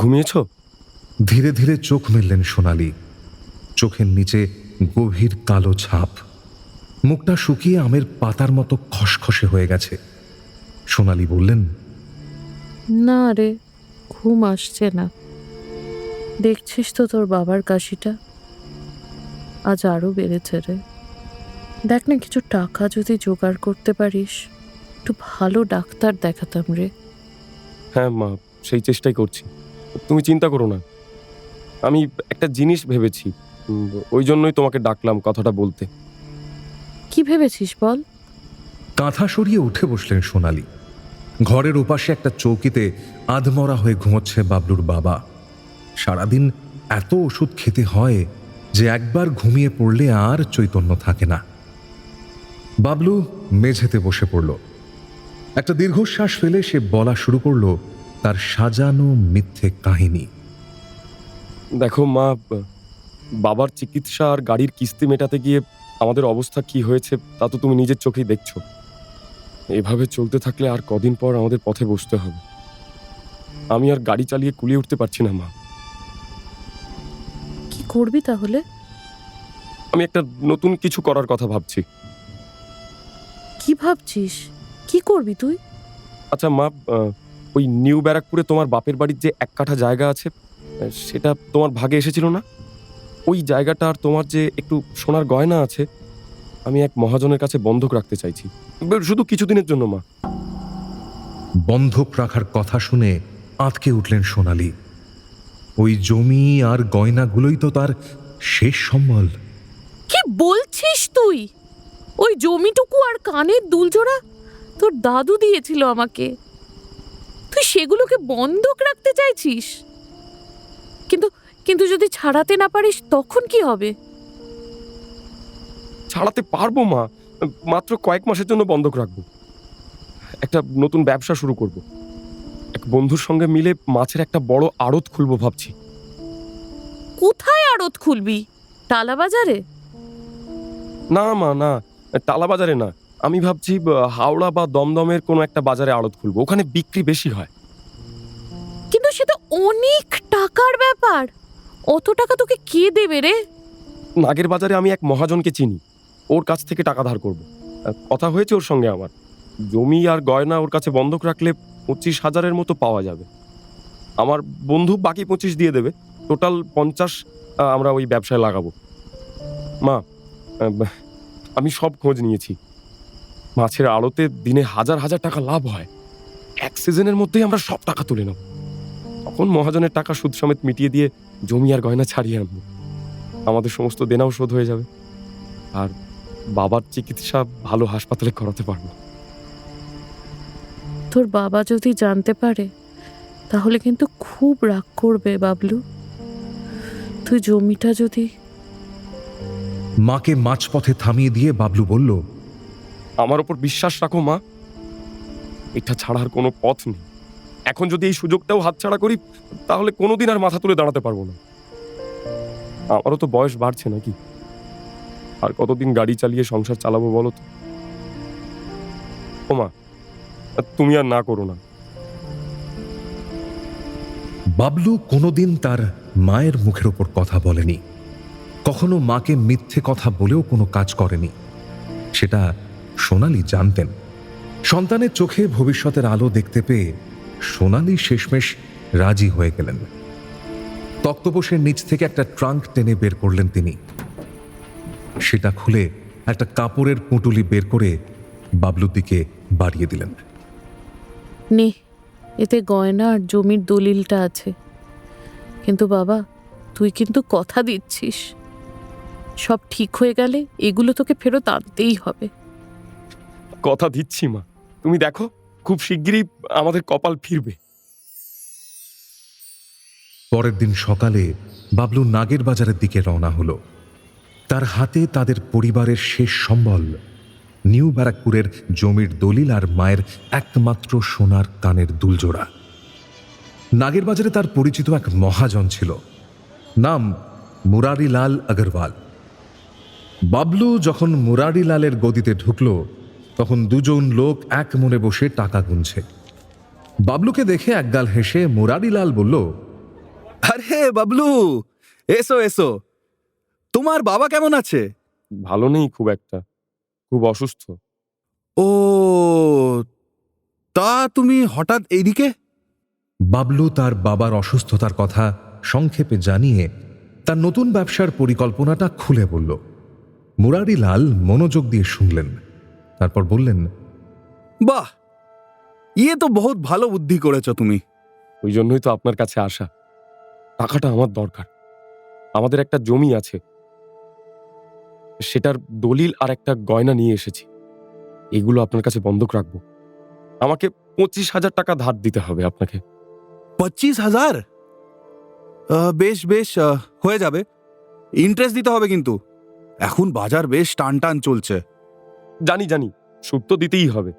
ঘুমিয়েছ? ধীরে ধীরে চোখ মেললেন সোনালী। চোখের নিচে গভীর কালো ছাপ, মুখটা শুকিয়ে আমের পাতার মতো খসখসে হয়ে গেছে। সোনালী বললেন, না রে, ঘুম আসছে না। দেখছিস তো তোর বাবার কাশিটা আজ আরো বেড়েছে রে। দেখ না, কিছু টাকা যদি জোগাড় করতে পারিস, একটু ভালো ডাক্তার দেখাতাম রে। হ্যাঁ মা, সেই চেষ্টাই করছি, তুমি চিন্তা করো না। আমি একটা জিনিস ভেবেছি, ওই জন্যই তোমাকে ডাকলাম কথাটা বলতে। কি ভেবেছিস বল? কাঁথা সরিয়ে উঠে বসলেন সোনালী। ঘরের ওপাশে একটা চৌকিতে আধমরা হয়ে ঘুমোচ্ছে বাবলুর বাবা। সারাদিন এত ওষুধ খেতে হয় যে একবার ঘুমিয়ে পড়লে আর চৈতন্য থাকে না। বাবলু মেঝেতে বসে পড়ল। একটা দীর্ঘশ্বাস ফেলে সে বলা শুরু করলো তার সাজানো মিথ্যে কাহিনী। দেখো মা, বাবার চিকিৎসা আর গাড়ির কিস্তি মেটাতে গিয়ে আমাদের অবস্থা কি হয়েছে তা তো তুমি নিজের চোখেই দেখছো। এভাবে চলতে থাকলে আর কদিন পর আমাদের পথে বসতে হবে। আমি আর গাড়ি চালিয়ে কুলিয়ে উঠতে পারছি না মা। কি করবি তাহলে? আমি একটা নতুন কিছু করার কথা ভাবছি। কি ভাবছিস? কি করবি তুই? আচ্ছা মা, ওই নিউ ব্যারাকপুরে তোমার বাপের বাড়ির যে 1 কাঠা জায়গা আছে, সেটা তোমার ভাগে এসেছিল না? ওই জায়গাটা আর তোমার যে একটু সোনার গয়না আছে, আমি এক মহাজনের কাছে বন্ধক রাখতে চাইছি, শুধু কিছুদিনের জন্য মা। বন্ধক রাখার কথা শুনে আঁতকে উঠলেন সোনালি। ওই জমি আর গয়নাগুলোই তো তার শেষ সম্বল। কি বলছিস তুই? ওই জমিটুকু আর কানের দুলজোড়া তোর দাদু দিয়েছিল আমাকে, তুই সেগুলোকে বন্ধক রাখতে চাইছিস? কিন্তু কিন্তু যদি ছাড়াতে না পারিস তখন কি হবে? ছাড়াতে পারবো মা, মাত্র কয়েক মাসের জন্য বন্ধক রাখবো। একটা নতুন ব্যবসা শুরু করব। এক বন্ধুর সঙ্গে মিলে মাছের একটা বড় আড়ত খুলবো ভাবছি। কোথায় আড়ত খুলবি? টালা বাজারে? না মা, না, টালা বাজারে না। আমি ভাবছি হাওড়া বা দমদমের কোনো একটা বাজারে আড়ত খুলবো, ওখানে বিক্রি বেশি হয়। কিন্তু সে তো অনেক টাকার ব্যাপার, অত টাকা তোকে কে দেবে রে? নাগের বাজারে আমি এক মহাজনকে চিনি, ওর কাছ থেকে টাকা ধার করব। কথা হয়েছে ওর সঙ্গে আমার। জমি আর গয়না ওর কাছে বন্ধক রাখলে 25,000-এর মতো পাওয়া যাবে। আমার বন্ধু বাকি 25 দিয়ে দেবে, টোটাল 50 আমরা ওই ব্যবসায় লাগাবো। মা, আমি সব খোঁজ নিয়েছি। মাছের আড়তে দিনে হাজার হাজার টাকা লাভ হয়। এক সিজনের মধ্যেই আমরা সব টাকা তুলে নেব। তখন মহাজনের টাকা সুদ সমেত মিটিয়ে দিয়ে জমি আর গয়না ছাড়িয়ে আনবো। আমাদের সমস্ত দেনাও শোধ হয়ে যাবে, আর বাবার চিকিৎসা ভালো হাসপাতালে করাতে পারবো। তোর বাবা যদি জানতে পারে তাহলে কিন্তু খুব রাগ করবে বাবলু। তুই জমিটা যদি... মাকে মাঝপথে থামিয়ে দিয়ে বাবলু বলল, আমার ওপর বিশ্বাস রাখো মা, এটা ছাড়ার কোনো পথ নেই। এখন যদি এই সুযোগটাও হাতছাড়া করি তাহলে কোনোদিন আর মাথা তুলে দাঁড়াতে পারবো না। আমারও তো বয়স বাড়ছে নাকি, আর কতদিন গাড়ি চালিয়ে সংসার চালাবো বলো তো? ও মা, তুমি আর না করো না। বাবলু কোনোদিন তার মায়ের মুখের ওপর কথা বলেনি, কখনো মাকে মিথ্যে কথা বলেও কোনো কাজ করেনি। সেটা সোনালি জানতেন। সন্তানের চোখে ভবিষ্যতের আলো দেখতে পেয়ে সোনালি শেষমেশ রাজি হয়ে গেলেন। তক্তপোষের নিচ থেকে একটা ট্রাঙ্ক টেনে বের করলেন তিনি। সেটা খুলে একটা কাপড়ের পুঁটুলি বের করে বাবলুর দিকে বাড়িয়ে দিলেন। নে, এতে গয়না আর জমির দলিলটা আছে। কিন্তু বাবা, তুই কিন্তু কথা দিচ্ছিস, সব ঠিক হয়ে গেলে এগুলো তোকে ফেরত আনতেই হবে। কথা দিচ্ছি মা, তুমি দেখো খুব শিগগিরই আমাদের কপাল ফিরবে। পরের দিন সকালে বাবলু নাগের বাজারের দিকে রওনা হলো। তার হাতে তাদের পরিবারের শেষ সম্বল, নিউ ব্যারাকপুরের জমির দলিল আর মায়ের একমাত্র সোনার কানের দুলজোড়া। নাগের বাজারে তার পরিচিত এক মহাজন ছিল, নাম মুরারিলাল আগরওয়াল। বাবলু যখন মুরারিলালের গদিতে ঢুকল তখন দুজন লোক এক মনে বসে টাকা গুনছে। বাবলুকে দেখে একগাল হেসে মুরারিলাল বলল, আরে বাবলু, এসো এসো। তোমার বাবা কেমন আছে? ভালো নেই খুব একটা, খুব অসুস্থ। ও, তা তুমি হঠাৎ এইদিকে? বাবলু তার বাবার অসুস্থতার কথা সংক্ষেপে জানিয়ে তার নতুন ব্যবসার পরিকল্পনাটা খুলে বলল। মুরারিলাল মনোযোগ দিয়ে শুনলেন, তারপর বললেন, বাহ, ইয়ে তো বহুত ভালো বুদ্ধি করেছো তুমি। ওই জন্যই তো আপনার কাছে আসা। টাকাটা আমার দরকার। আমাদের একটা জমি আছে, সেটার দলিল আর একটা গয়না নিয়ে এসেছি। এগুলো আপনার কাছে বন্ধক রাখবো। আমাকে 25,000 টাকা ধার দিতে হবে আপনাকে। 25,000? বেশ বেশ, হয়ে যাবে। ইন্টারেস্ট দিতে হবে কিন্তু, এখন বাজার বেশ টান টান চলছে। জানি জানি, সুদ তো দিতেই হবে।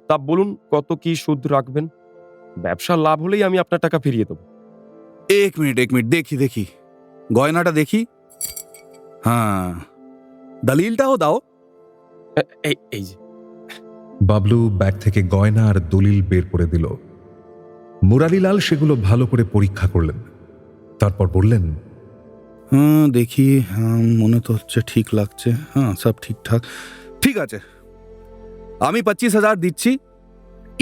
তা বলুন কত কি সুদ রাখবেন? ব্যবসার লাভ হলেই আমি আপনার টাকা ফিরিয়ে দেবো। এক মিনিট দেখি গয়নাটা দেখি। হ্যাঁ, দলিলটাও দাও। এই যে। বাবলু ব্যাগ থেকে গয়না আর দলিল বের করে দিল। মুরারিলাল সেগুলো ভালো করে পরীক্ষা করলেন, তারপর বললেন, হ্যাঁ দেখি, হ্যাঁ মনে তো হচ্ছে ঠিক লাগছে। হ্যাঁ, সব ঠিকঠাক। ঠিক আছে, আমি 25,000 দিচ্ছি।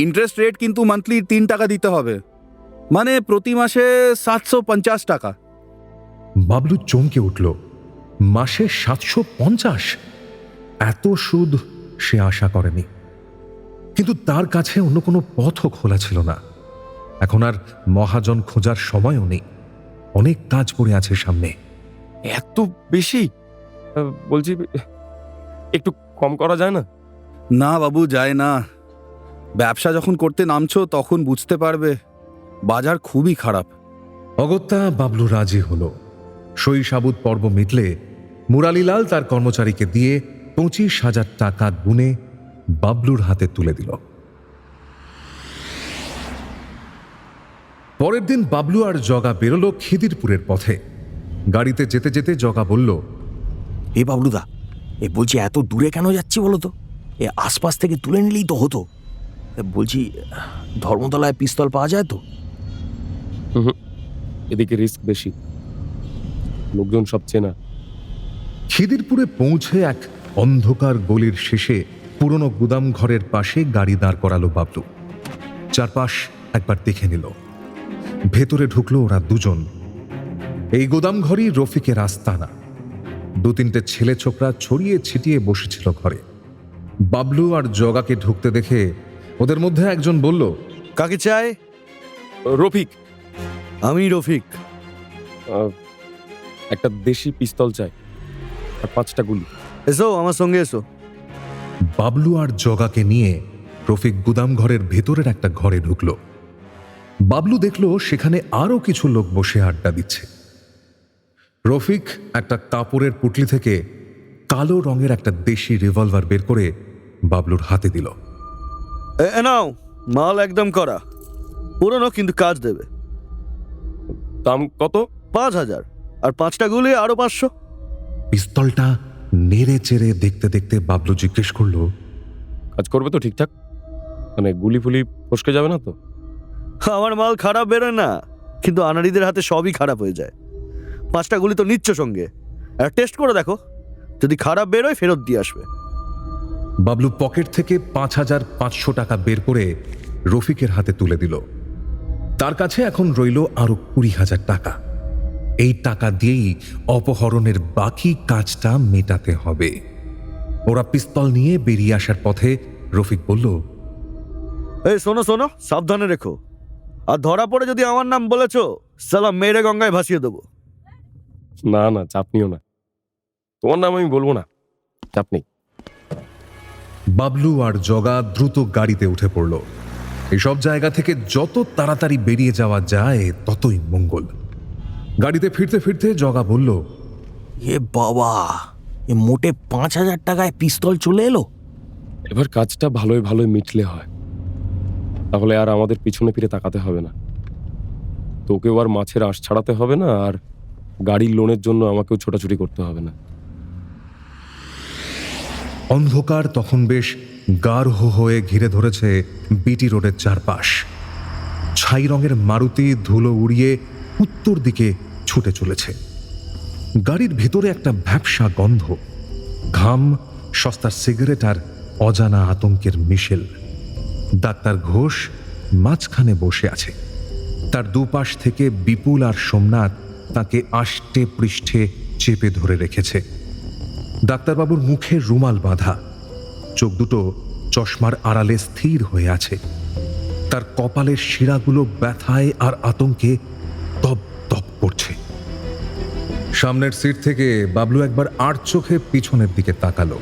ইন্টারেস্ট রেট কিন্তু মান্থলি 3 টাকা দিতে হবে, মানে প্রতি মাসে 750 টাকা। বাবলু চমকে উঠল। মাসে 750? এত সুদ সে আশা করেনি। কিন্তু তার কাছে অন্য কোনো পথও খোলা ছিল না। এখন আর মহাজন খোঁজার সময়ও নেই, অনেক কাজ পড়ে আছে সামনে। এত বেশি? বলছি একটু কম করা যায় না? না বাবু, যায় না। ব্যবসা যখন করতে নামছো তখন বুঝতে পারবে বাজার খুবই খারাপ। অগত্যা বাবলু রাজি হলো। সই সাবুত পর্ব মিটলে মুরালিলাল তার কর্মচারীকে দিয়ে 25,000 টাকা গুনে বাবলুর হাতে তুলে দিল। পরের দিন বাবলু আর জগা বেরোলো খিদিরপুরের পথে। গাড়িতে যেতে যেতে জগা বলল, এ বাবলুদা, এ বলছি এত দূরে কেন যাচ্ছি বলো তো? এ আশপাশ থেকে তুলে নিলেই তো হতো। বলছি ধর্মতলায় পিস্তল পাওয়া যায় তো? এদিকে রিস্ক বেশি, লোকজন সব চেনা। খিদিরপুরে পৌঁছে এক অন্ধকার গলির শেষে পুরনো গুদাম ঘরের পাশে গাড়ি দাঁড় করালো বাবলু। চারপাশ একবার দেখে নিল। ভেতরে ঢুকলো ওরা দুজন। এই গোদাম ঘরই রফিকের আস্তানা। 2-3টে ছেলে ছোকরা ছড়িয়ে ছিটিয়ে বসেছিল ঘরে। বাবলু আর জগাকে ঢুকতে দেখে ওদের মধ্যে একজন বলল, কাকে চাই? রফিক। আমি রফিক। একটা দেশি পিস্তল চাই আর 5টা গুলি। এসো আমার সঙ্গে এসো। বাবলু আর জগাকে নিয়ে রফিক গুদাম ঘরের ভেতরের একটা ঘরে ঢুকলো। বাবলু দেখলো সেখানে আরো কিছু লোক বসে আড্ডা দিচ্ছে। রফিক একটা কাপড়ের পুটলি থেকে কালো রঙের একটা দেশি রিভলভার বের করে বাবলুর হাতে দিল। নাও, মাল একদম করা, পুরনো কিন্তু কাজ দেবে। দাম কত? 5,000, আর 5টা গুলি আরো 500। পিস্তলটা নেড়ে চেড়ে দেখতে দেখতে বাবলু জিজ্ঞেস করলো, কাজ করবে তো ঠিকঠাক? মানে গুলি ফুলি ফসকে যাবে না তো? আমার মাল খারাপ বেরোয় না, কিন্তু আনাড়িদের হাতে সবই খারাপ হয়ে যায়। 5টা গুলি তো নিচ্ছ সঙ্গে, টেস্ট করে দেখো, যদি খারাপ বেরোয় ফেরত দিয়ে আসবে। বাবলু পকেট থেকে 5,500 টাকা বের করে রফিকের হাতে তুলে দিল। তার কাছে এখন রইল আরো 20,000 টাকা। এই টাকা দিয়েই অপহরণের বাকি কাজটা মেটাতে হবে। ওরা পিস্তল নিয়ে বেরিয়ে আসার পথে রফিক বলল, এই শোনো শোনো, সাবধানে রেখো, আর ধরা পড়ে যদি আমার নাম বলেছ, সালা মেরে গঙ্গায় ভাসিয়ে দেবো। না না, চাপ নিও না, তোমার নাম আমি বলবো না, চাপ নেই। বাবলু আর জগা দ্রুত গাড়িতে উঠে পড়ল। এসব জায়গা থেকে যত তাড়াতাড়ি বেরিয়ে যাওয়া যায় ততই মঙ্গল। গাড়িতে ফিরতে ফিরতে জগা বলল, এ বাবা, এ মোটে 5,000 টাকায় পিস্তল চলে এলো। এবার কাজটা ভালোই ভালোই মিটলে হয়, তাহলে আর আমাদের পিছনে ফিরে তাকাতে হবে না। তোকেও আর মাছের আঁশ ছাড়াতে হবে না, আর গাড়ির লোনের জন্য আমাকেও ছোটাছুটি করতে হবে না। অন্ধকার তখন বেশ গাঢ় হয়ে ঘিরে ধরেছে বিটি রোডের চারপাশ। ছাই রঙের মারুতি ধুলো উড়িয়ে উত্তর দিকে ছুটে চলেছে। গাড়ির ভেতরে একটা ভ্যাপসা গন্ধ, ঘাম, সস্তার সিগারেট আর অজানা আতঙ্কের মিশেল। ডাক্তার ঘোষ মাঝখানে বসে আছে। তার দুপাশ থেকে বিপুল আর সোমনাথ তাকে আষ্টে পৃষ্ঠে চেপে ধরে রেখেছে। ডাক্তারবাবুর মুখে রুমাল বাঁধা, চোখ দুটো চশমার আড়ালে স্থির হয়ে আছে। তার কপালের শিরাগুলো ব্যথায় আর আতঙ্কে তপ তপ করছে। সামনের সিট থেকে বাবলু একবার আর চোখে পিছনের দিকে তাকালো।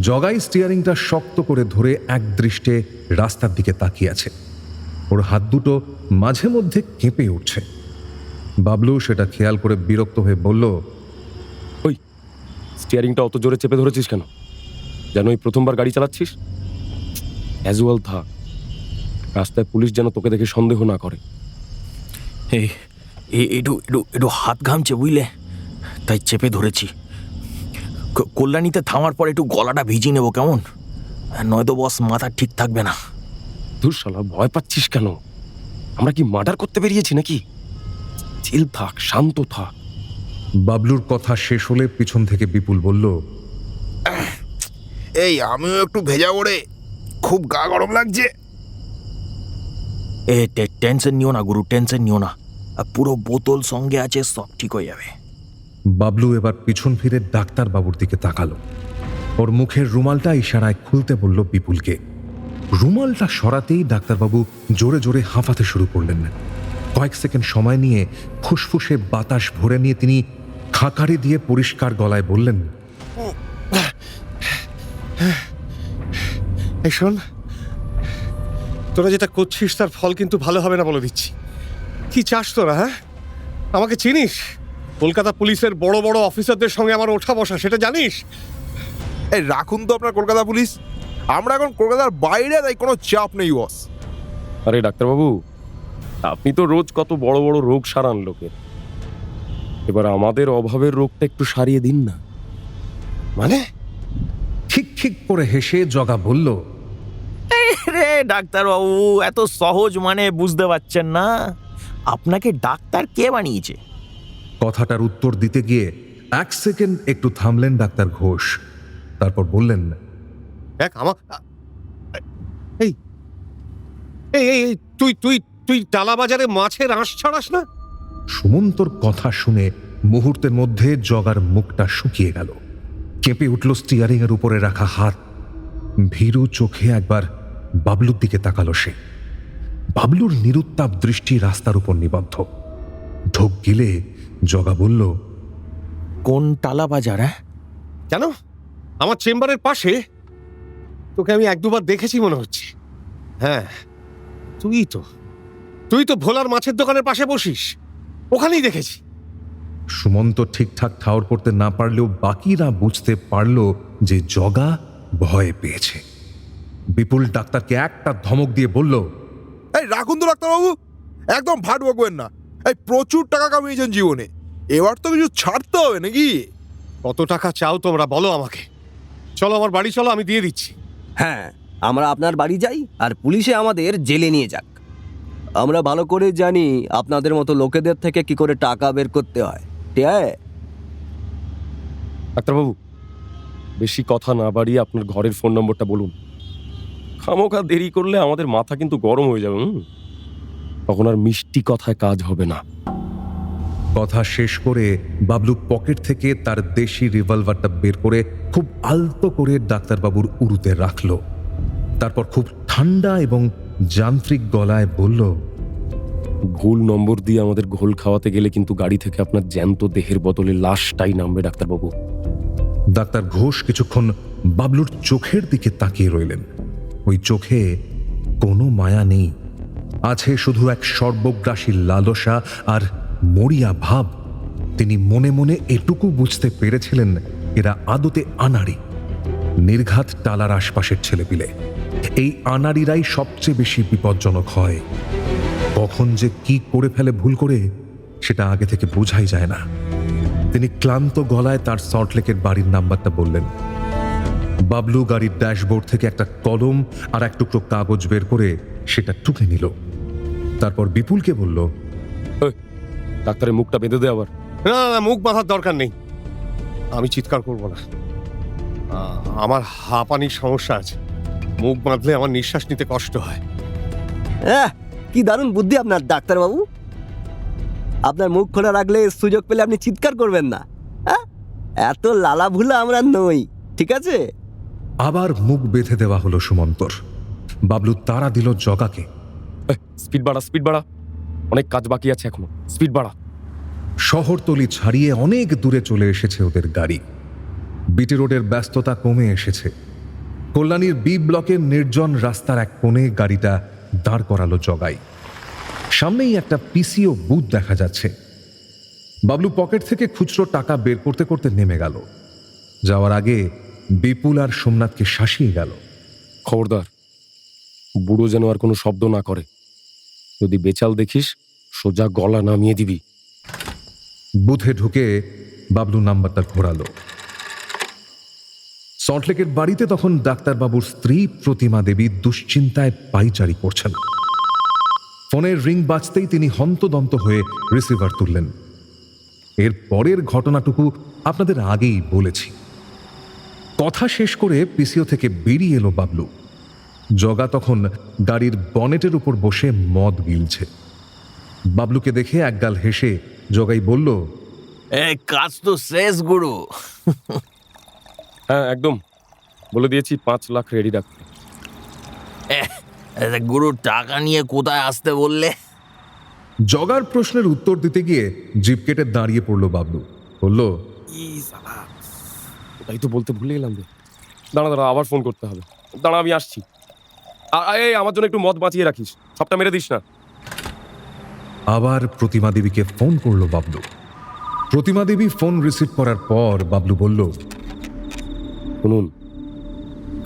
জগাই স্টিয়ারিংটা শক্ত করে ধরে এক দৃষ্টে রাস্তার দিকে তাকিয়ে আছে। ওর হাত দুটো মাঝে মধ্যে কেঁপে উঠছে। বাবলু সেটা খেয়াল করে বিরক্ত হয়ে বলল, ওই স্টিয়ারিংটা অত জোরে চেপে ধরেছিস কেন? যেন এই প্রথমবার গাড়ি চালাচ্ছিস। ক্যাজুয়াল থাক, রাস্তায় পুলিশ যেন তোকে দেখে সন্দেহ না করে। এই একটু একটু একটু হাত ঘামছে বুঝলে, তাই চেপে ধরেছি। কল্যাণীতে থামার পর একটু গলাটা ভিজিয়ে নেবো কেমন? নয়তো বস মাথা ঠিক থাকবে না। ধুর শালা, ভয় পাচ্ছিস কেন? আমরা কি মার্ডার করতে বেরিয়েছি নাকি? চিল থাক, শান্ত থাক। বাবলুর কথা শেষ হলে পিছন থেকে বিপুল বলল, এই আমিও একটু ভেজা ওরে, খুব গা গরম লাগছে। টেনশন নিও না গুরু, টেনশন নিও না, পুরো বোতল সঙ্গে আছে, সব ঠিক হয়ে যাবে। বাবলু এবার পিছন ফিরে ডাক্তারবাবুর দিকে তাকালো। ওর মুখের রুমালটা ইশারায় খুলতে বলল বিপুলকে। রুমালটা সরাতেই ডাক্তারবাবু জোরে জোরে হাঁফাতে শুরু করলেন। কয়েক সেকেন্ড সময় নিয়ে ফুসফুসে বাতাস ভরে নিয়ে তিনি খাকারি দিয়ে পরিষ্কার গলায় বললেন, এই শোন, তোরা যেটা করছিস তার ফল কিন্তু ভালো হবে না বলে দিচ্ছি। কি চাস তোরা? হ্যাঁ, আমাকে চিনিস? কলকাতা পুলিশের বড় বড় অফিসারদের সঙ্গে আমার ওঠা বসা, সেটা জানিস? এই রাখুন তো আপনার কলকাতা পুলিশ, আমরা এখন কলকাতার বাইরে, তাই কোনো চাপ নেই বস। আরে ডাক্তারবাবু, আপনি তো রোজ কত বড় বড় রোগ সারান লোকের, এবার আমাদের অভাবের রোগটা একটু সারিয়ে দিন না। মানে? ঠিক ঠিক করে হেসে জগা বলল, রে ডাক্তারবাবু, এত সহজ মানে বুঝতে পারছেন না? আপনাকে ডাক্তার কে বানিয়েছে? কথাটার উত্তর দিতে গিয়ে এক সেকেন্ড একটু থামলেন ডাক্তার ঘোষ, তারপর বললেন, দেখ আমার এই এই এই এই, তুই তুই তুই টালা বাজারে মাছের আঁশ ছাড়াস না? সুমন্তর কথা শুনে মুহূর্তের মধ্যে জগার মুখটা শুকিয়ে গেল। কেঁপে উঠল স্টিয়ারিং এর উপরে রাখা হাত। ভীরু চোখে একবার বাবলুর দিকে তাকালো সে। বাবলুর নিরুত্তাপ দৃষ্টি রাস্তার উপর নিবদ্ধ। ঢোক গিলে জগা বলল, কোন টালা বাজার? কেন? আমার চেম্বারের পাশে। তোকে আমি এক দুবার দেখেছি মনে হচ্ছে। হ্যাঁ, তুই তো ভোলার মাছের দোকানের পাশে বসিস, ওখানেই দেখেছি। সুমন্ত ঠিকঠাক ঠাউর করতে না পারলেও বাকিরা বুঝতে পারল যে জগা ভয় পেয়েছে। বিপুল ডাক্তারকে একটা ধমক দিয়ে বলল, এই রাখুন তো ডাক্তারবাবু, একদম ভাট বকবেন না। এই প্রচুর টাকা কামিয়েছেন জীবনে, এবার তো কিছু ছাড়তে হবে নাকি? কত টাকা চাও তোমরা বলো আমাকে। চলো আমার বাড়ি চলো, আমি দিয়ে দিচ্ছি। হ্যাঁ, আমরা আপনার বাড়ি যাই আর পুলিশে আমাদের জেলে নিয়ে যাক। আমরা ভালো করে জানি আপনাদের মতো লোকেদের থেকে কি করে টাকা বের করতে হয়। ঠিক আছে? ডাক্তারবাবু, বেশি কথা না বাড়িয়ে আপনার ঘরের ফোন নম্বরটা বলুন। খামোখা দেরি করলে আমাদের মাথা কিন্তু গরম হয়ে যাবে। তখন আর মিষ্টি কথায় কাজ হবে না। কথা শেষ করে বাবলু পকেট থেকে তার দেশি রিভলভারটা বের করে খুব আলতো করে ডাক্তারবাবুর উরুতে রাখল। তারপর খুব ঠান্ডা এবং যান্ত্রিক গলায় বলল, ভুল নম্বর দিয়ে আমাদের ঘোল খাওয়াতে গেলে কিন্তু গাড়ি থেকে আপনার জ্যান্ত দেহের বদলে লাশটাই নামবে ডাক্তারবাবু। ডাক্তার ঘোষ কিছুক্ষণ বাবলুর চোখের দিকে তাকিয়ে রইলেন। ওই চোখে কোনো মায়া নেই, আছে শুধু এক সর্বগ্রাসী লালসা আর মরিয়া ভাব। তিনি মনে মনে এটুকু বুঝতে পেরেছিলেন এরা আদতে আনাড়ি, নির্ঘাত টালার আশপাশের ছেলেপিলে। এই আনাড়িরাই সবচেয়ে বেশি বিপজ্জনক হয়। কখন যে কি করে ফেলে ভুল করে, সেটা আগে থেকে বোঝাই যায় না। তিনি ক্লান্ত গলায় তার সল্টলেকের বাড়ির নাম্বারটা বললেন। বাবলু গাড়ির ড্যাশবোর্ড থেকে একটা কলম আর এক টুকরো কাগজ বের করে সেটা টুকে নিল। তারপর বিপুলকে বলল, ডাক্তারের মুখটা বেঁধে দে আবার। না না, মুখ বাঁধার দরকার নেই, আমি চিৎকার করবো না। আমার হাঁপানির সমস্যা আছে, মুখ বাঁধলে আমার নিঃশ্বাস নিতে কষ্ট হয়। কি দারুণ বুদ্ধি আপনার ডাক্তারবাবু। আপনার মুখ খোলা রাখলে সুযোগ পেলে আপনি চিৎকার করবেন না। এত লালা ভুলা আমরা নই, ঠিক আছে? আবার মুখ বেঁধে দেওয়া হলো সুমন্তর। বাবলু তাড়া দিল জগাকে, স্পিড বাড়া, অনেক কাজ বাকি আছে এখনো, স্পিড বাড়া। শহরতলি ছাড়িয়ে অনেক দূরে চলে এসেছে ওদের গাড়ি। বিটি রোডের ব্যস্ততা কমে এসেছে। কল্যাণীর বি ব্লকের নির্জন রাস্তার এক কোণে গাড়িটা দাঁড় করালো জগাই। সামনেই একটা পিসিও বুথ দেখা যাচ্ছে। বাবলু পকেট থেকে খুচরো টাকা বের করতে করতে নেমে গেল। যাওয়ার আগে বিপুল আর সোমনাথকে শাসিয়ে গেল, খবরদার, বুড়ো যেন আর কোনো শব্দ না করে। যদি বেচাল দেখিস, সোজা গলা নামিয়ে দিবি। বুথে ঢুকে বাবলু নাম্বারটা ঘোরালো। সল্টলেকের বাড়িতে তখন ডাক্তারবাবুর স্ত্রী প্রতিমা দেবী দুশ্চিন্তায় পায়চারি করছেন। ফোনের রিং বাজতেই তিনি হন্তদন্ত হয়ে রিসিভার তুললেন। এর পরের ঘটনাটুকু আপনাদের আগেই বলেছি। কথা শেষ করে পিসিও থেকে বেরিয়ে এলো বাবলু। জগা তখন গাড়ির বনেটের উপর বসে মদ গিলছে। বাবলুকে দেখে একগাল হেসে জগাই বলল, কাজ তো শেষ গুরু। হ্যাঁ একদম, বলে দিয়েছি 5 লাখ রেডি রাখতে। গুরু টাকা নিয়ে কোথায় আসতে বললে? জগার প্রশ্নের উত্তর দিতে গিয়ে জিপ কেটে দাঁড়িয়ে পড়ল বাবলু। বলল, ওটাই তো বলতে ভুলে গেলাম রে। দাঁড়া দাঁড়া, আবার ফোন করতে হবে। দাঁড়া, আমি আসছি। এই আমার জন্য একটু মদ বাঁচিয়ে রাখিস, সবটা মেরে দিস না। আবার প্রতিমা দেবীকে ফোন করলো বাবলু। প্রতিমা দেবী ফোন রিসিভ করার পর বাবলু বলল, শুনুন,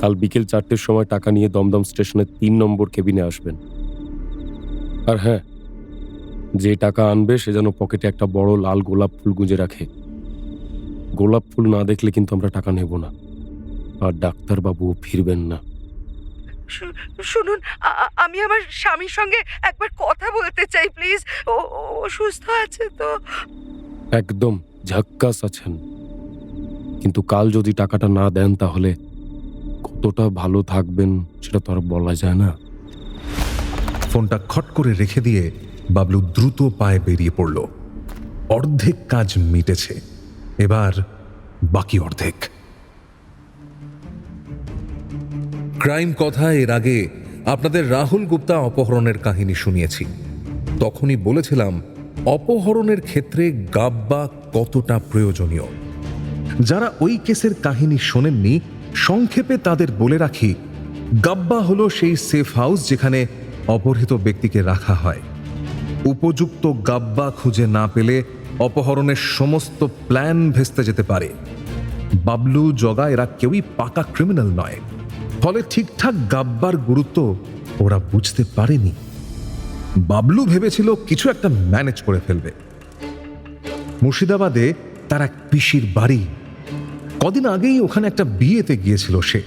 কাল বিকেল 4টের সময় টাকা নিয়ে দমদম স্টেশনের 3 নম্বর কেবিনে আসবেন। আর হ্যাঁ, যে টাকা আনবে সে যেন পকেটে একটা বড় লাল গোলাপ ফুল গুঁজে রাখে। গোলাপ ফুল না দেখলে কিন্তু আমরা টাকা নেব না, আর ডাক্তারবাবুও ফিরবেন না। শুনুন, আমি আমার স্বামীর সঙ্গে একবার কথা বলতে চাই প্লিজ। ও সুস্থ আছে তো? একদম ঝাক্কাস আছেন, কিন্তু কাল যদি টাকাটা না দেন তাহলে কতটা ভালো থাকবেন সেটা তো আর বলা যায় না। ফোনটা খট করে রেখে দিয়ে বাবলু দ্রুত পায়ে বেরিয়ে পড়ল। অর্ধেক কাজ মিটেছে, এবার বাকি অর্ধেক। ক্রাইম কথা এর আগে আপনাদের রাহুল গুপ্তা অপহরণের কাহিনী শুনিয়েছি। তখনই বলেছিলাম অপহরণের ক্ষেত্রে গাব্বা কতটা প্রয়োজনীয়। যারা ওই কেসের কাহিনী শোনেননি, সংক্ষেপে তাদের বলে রাখি, গাব্বা হলো সেই সেফ হাউস যেখানে অপহৃত ব্যক্তিকে রাখা হয়। উপযুক্ত গাব্বা খুঁজে না পেলে অপহরণের সমস্ত প্ল্যান ভেস্তে যেতে পারে। বাবলু, জগা এরা কেউই পাকা ক্রিমিনাল নয়, ফলে ঠিকঠাক গাব্বার গুরুত্ব ওরা বুঝতে পারেনি। বাবলু ভেবেছিল কিছু একটা ম্যানেজ করে ফেলবে। মুর্শিদাবাদে তার এক পিসির বাড়ি, কদিন আগেই ওখানে একটা বিয়েতে গিয়েছিল সে।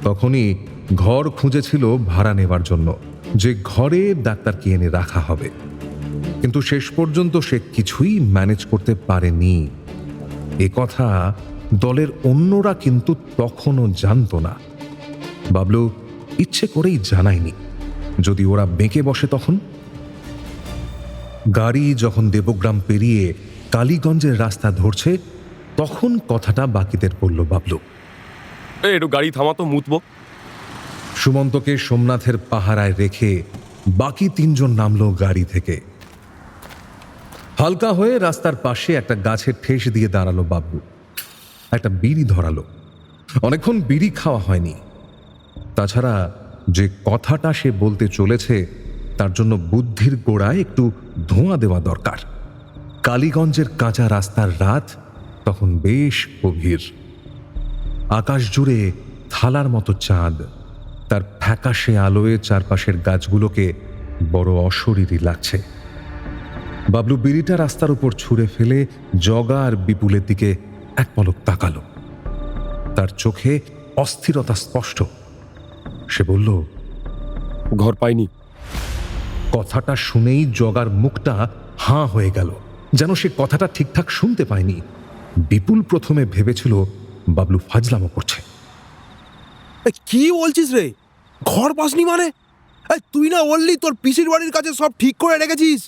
তখনই ঘর খুঁজেছিল ভাড়া নেবার জন্য, যে ঘরে ডাক্তারকে এনে রাখা হবে। কিন্তু শেষ পর্যন্ত সে কিছুই ম্যানেজ করতে পারেনি। এ কথা দলের অন্যরা কিন্তু তখনও জানতো না। বাবলু ইচ্ছে করেই জানায়নি, যদি ওরা বেঁকে বসে তখন। গাড়ি যখন দেবগ্রাম পেরিয়ে কালীগঞ্জের রাস্তা ধরছে, তখন কথাটা বাকিদের বলল বাবলু। একটু গাড়ি থামাতো, মুতবো। সুমন্তকে সোমনাথের পাহারায় রেখে বাকি 3 জন নামলো গাড়ি থেকে। হালকা হয়ে রাস্তার পাশে একটা গাছে ঠেস দিয়ে দাঁড়ালো বাবলু। একটা বিড়ি ধরালো। অনেকক্ষণ বিড়ি খাওয়া হয়নি। তাছাড়া যে কথাটা সে বলতে চলেছে তার জন্য বুদ্ধির গোড়ায় একটু ধোঁয়া দেওয়া দরকার। কালীগঞ্জের কাঁচা রাস্তার রাত তখন বেশ গভীর। আকাশ জুড়ে থালার মতো চাঁদ, তার ফ্যাকাশে আলোয় চারপাশের গাছগুলোকে বড় অশরীরী লাগছে। বাবলু বিড়িটা রাস্তার উপর ছুঁড়ে ফেলে জগা আর বিপুলের দিকে এক পলক তাকালো। তার চোখে অস্থিরতা স্পষ্ট। সে বলল, ঘর পাইনি। কথাটা শুনেই জগার মুখটা হাঁ হয়ে গেল, যেন সে কথাটা ঠিকঠাক শুনতে পায়নি। বিপুল প্রথমে ভেবেছিল বাবলু ফাজলামো করছে। কি বলছিস রে? ঘর পাসনি মানে? তুই না বললি তোর পিসির বাড়ির কাছে সব ঠিক করে রেখেছিস?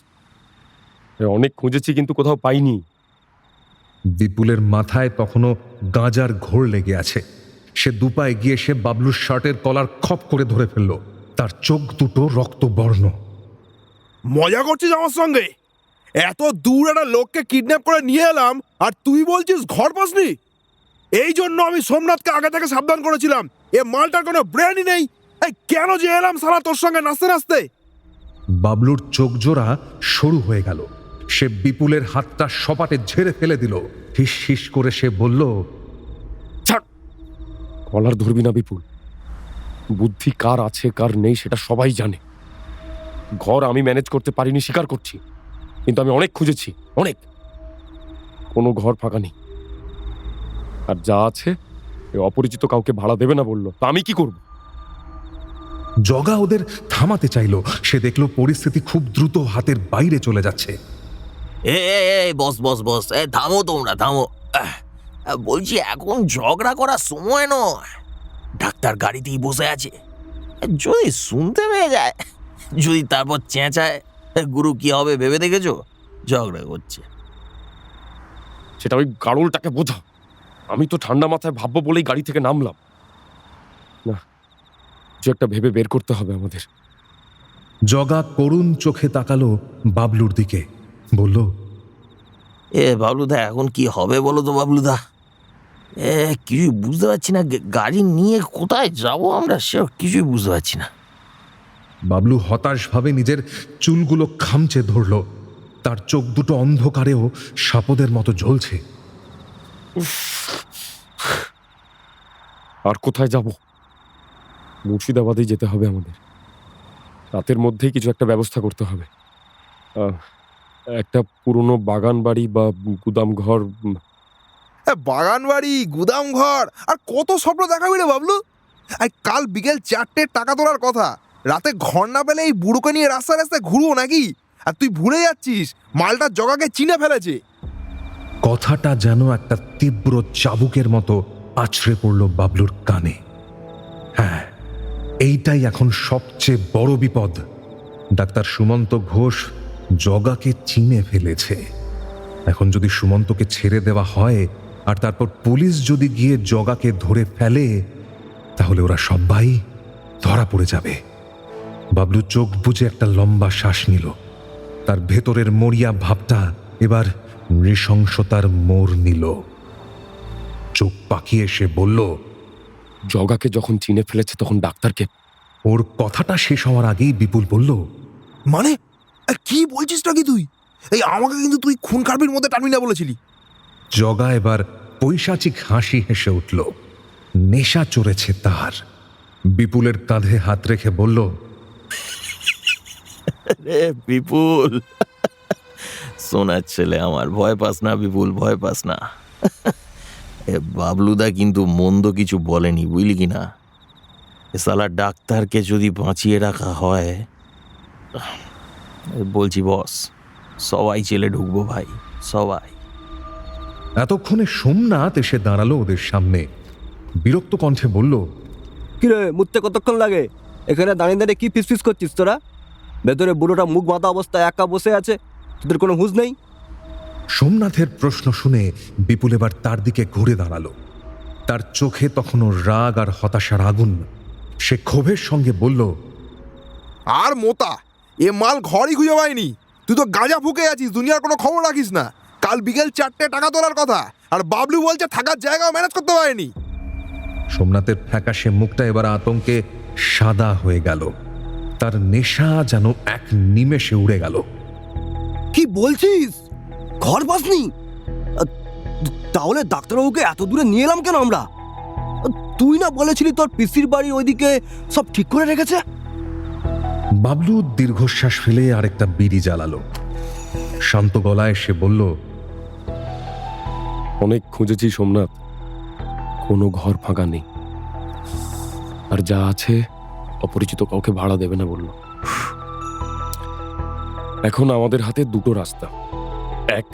অনেক খুঁজেছি কিন্তু কোথাও পাইনি। বিপুলের মাথায় তখনও গাঁজার ঘোর লেগে আছে। সে দুপায়ে গিয়ে সে বাবলুর শার্টের কলার খপ করে ধরে ফেলল। তার চোখ দুটো রক্তবর্ণ। মজা করছিস আমার সঙ্গে? এত দূর একটা লোককে কিডন্যাপ করে নিয়ে এলাম আর তুই বলছিস ঘর পাসনি? এই জন্য আমি সোমনাথকে আগে থেকে সাবধান করেছিলাম, এ মালটার কোনো ব্রেনই নেই। কেন যে এলাম সারা তোর সঙ্গে নাচতে নাচতে? বাবলুর চোখ জোড়া সরু হয়ে গেল। সে বিপুলের হাতটা সপাটে ঝেড়ে ফেলে দিল। হিস হিস করে সে বলল, ছাড়, কলার ধরবি না বিপুল। বুদ্ধি কার আছে কার নেই সেটা সবাই জানে। ঘর আমি ম্যানেজ করতে পারিনি স্বীকার করছি, কিন্তু আমি অনেক খুঁজেছি, অনেক। কোনো ঘর ফাঁকা নেই। আর যা আছে অপরিচিত কাউকে ভাড়া দেবে না বললো, তা আমি কি করব? জগা ওদের থামাতে চাইল। সে দেখল পরিস্থিতি খুব দ্রুত হাতের বাইরে চলে যাচ্ছে। বস বস বস, থামো তোমরা, থামো। বলছি এখন ঝগড়া করার সময় নয়। ডাক্তার গাড়িতেই বসে আছে, যদি শুনতে পেয়ে যায়, যদি তারপর চেঁচায়, গুরু কি হবে ভেবে দেখেছো? ঝগড়া করছে। সেটা ওই গাড়লটাকে বোঝা। আমি তো ঠান্ডা মাথায় ভাববো বলেই গাড়ি থেকে নামলাম। না, কিছু একটা ভেবে বের করতে হবে আমাদের। জগা করুণ চোখে তাকালো বাবলুর দিকে, বলল, এ বাবলুদা, এখন কি হবে বলো তো বাবলুদা? কিছুই বুঝতে পারছি না, গাড়ি নিয়ে কোথায় যাব আমরা সে কিছুই বুঝতে পারছি না। বাবলু হতাশভাবে নিজের চুলগুলো খামচে ধরল। তার চোখ দুটো অন্ধকারেও সাপদের মতো জ্বলছে। আর কোথায় যাব? মুর্শিদাবাদে যেতে হবে আমাদের। রাতের মধ্যেই কিছু একটা ব্যবস্থা করতে হবে। একটা পুরনো বাগান বাড়ি বা গুদাম ঘর। বাগান বাড়ি, গুদাম ঘর, আর কত স্বপ্ন দেখাবি রে বাবলু? কাল বিকেল 4টে টাকা তোলার কথা, রাতে ঘর না পেলে এই বুড়োকে নিয়ে রাস্তায় রাস্তায় ঘুরবো নাকি? আর তুই ভুলে যাচ্ছিস মালটা জগাকে চিনে ফেলেছে। কথাটা যেন একটা তীব্র চাবুকের মতো আছড়ে পড়ল বাবলুর কানে। হ্যাঁ, এইটাই এখন সবচেয়ে বড় বিপদ। ডাক্তার সুমন্ত ঘোষ জগাকে চিনে ফেলেছে। এখন যদি সুমন্তকে ছেড়ে দেওয়া হয় আর তারপর পুলিশ যদি গিয়ে জগাকে ধরে ফেলে, তাহলে ওরা সবাই ধরা পড়ে যাবে। বাবলু চোখ বুজে একটা লম্বা শ্বাস নিল। তার ভেতরের মরিয়া ভাবটা এবার নৃশংসতার মোড় নিল। চোখ পাকিয়ে সে বলল, জগাকে যখন চিনে ফেলেছে তখন ডাক্তারকে। ওর কথাটা শেষ হওয়ার আগেই বিপুল বলল, মানে কি বলছিস নাকি তুই? আমাকে কিন্তু তুই খুন খারবির মধ্যে টানবি না বলেছিলি। জগা এবার পৈশাচিক হাসি হেসে উঠল। নেশা চড়েছে তার। বিপুলের কাঁধে হাত রেখে বলল, রে বিপুল, সোনার ছেলে আমার, ভয় পাস না বিপুল, ভয় পাস না। বাবলুদা কিন্তু মন্দ কিছু বলেনি, বুঝলি কি না? শালা ডাক্তারকে যদি বাঁচিয়ে রাখা হয়, বলছি বস, সবাই জেলে ঢুকবো ভাই, সবাই। এতক্ষণে সোমনাথ এসে দাঁড়ালো ওদের সামনে। বিরক্ত কণ্ঠে বলল, কিরে, মুততে কতক্ষণ লাগে? এখানে দাঁড়িয়ে দাঁড়িয়ে কি ফিসফিস করছিস তোরা? ভেতরে বুড়োটা মুখ বাঁধা অবস্থায় একা বসে আছে, তোদের কোনো হুঁশ নেই? সোমনাথের প্রশ্ন শুনে বিপুল এবার তার দিকে ঘুরে দাঁড়ালো। তার চোখে তখনও রাগ আর হতাশার আগুন। সে ক্ষোভের সঙ্গে বলল, আর মোতা, এ মাল ঘরই খুঁজে পায়নি। তুই তো গাঁজা ফুকে আছিস, দুনিয়ার কোনো খবর রাখিস না। কাল বিকেল 4টে টাকা তোলার কথা, আর বাবলু বলছে থাকার জায়গাও ম্যানেজ করতে পারেনি। সোমনাথের ফ্যাকাশে মুখটা এবার আতঙ্কে সাদা হয়ে গেল। তার নেশা যেন এক নিমেষে উড়ে গেল। কি বলছিস? ঘর পাসনি? তাহলে ডাক্তারবাবুকে এত দূরে নিয়ে এলাম কেন আমরা? তুই না বলেছিলি তোর পিসির বাড়ি ওইদিকে সব ঠিক করে রেখেছে? বাবলু দীর্ঘশ্বাস ফেলে আরেকটা বিড়ি জ্বালালো। শান্ত গলায় সে বলল, অনেক খুঁজেছি সোমনাথ, কোনো ঘর ফাঁকা নেই। আর যা আছে অপরিচিত কাউকে ভাড়া দেবে না বলল। এখন আমাদের হাতে দুটো রাস্তা। এক,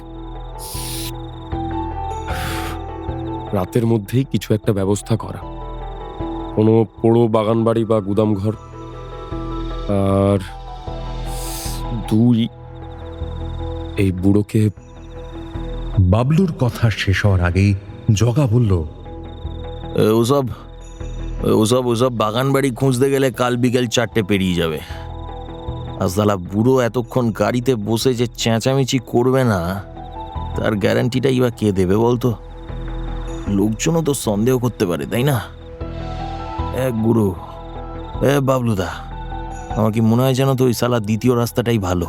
রাতের মধ্যেই কিছু একটা ব্যবস্থা করা, কোনো পোড়ো বাগান বাড়ি বা গুদাম ঘর। আর দুই, এই বুড়োকে। বাবলুর কথা শেষ হওয়ার আগেই জগা বলল, ওসব ওসব ওসব বাগান বাড়ি খুঁজতে গেলে কাল বিকেল 4টে পেরিয়ে যাবে। আর শালা বুড়ো এতক্ষণ গাড়িতে বসে যে চেঁচামেচি করবে না, তার গ্যারান্টিটাই বা কে দেবে বলতো? লোকজনও তো সন্দেহ করতে পারে, তাই না? গুরু, বাবলুদা, আমার কি মনে হয় জানো তো, ওই শালা দ্বিতীয় রাস্তাটাই ভালো।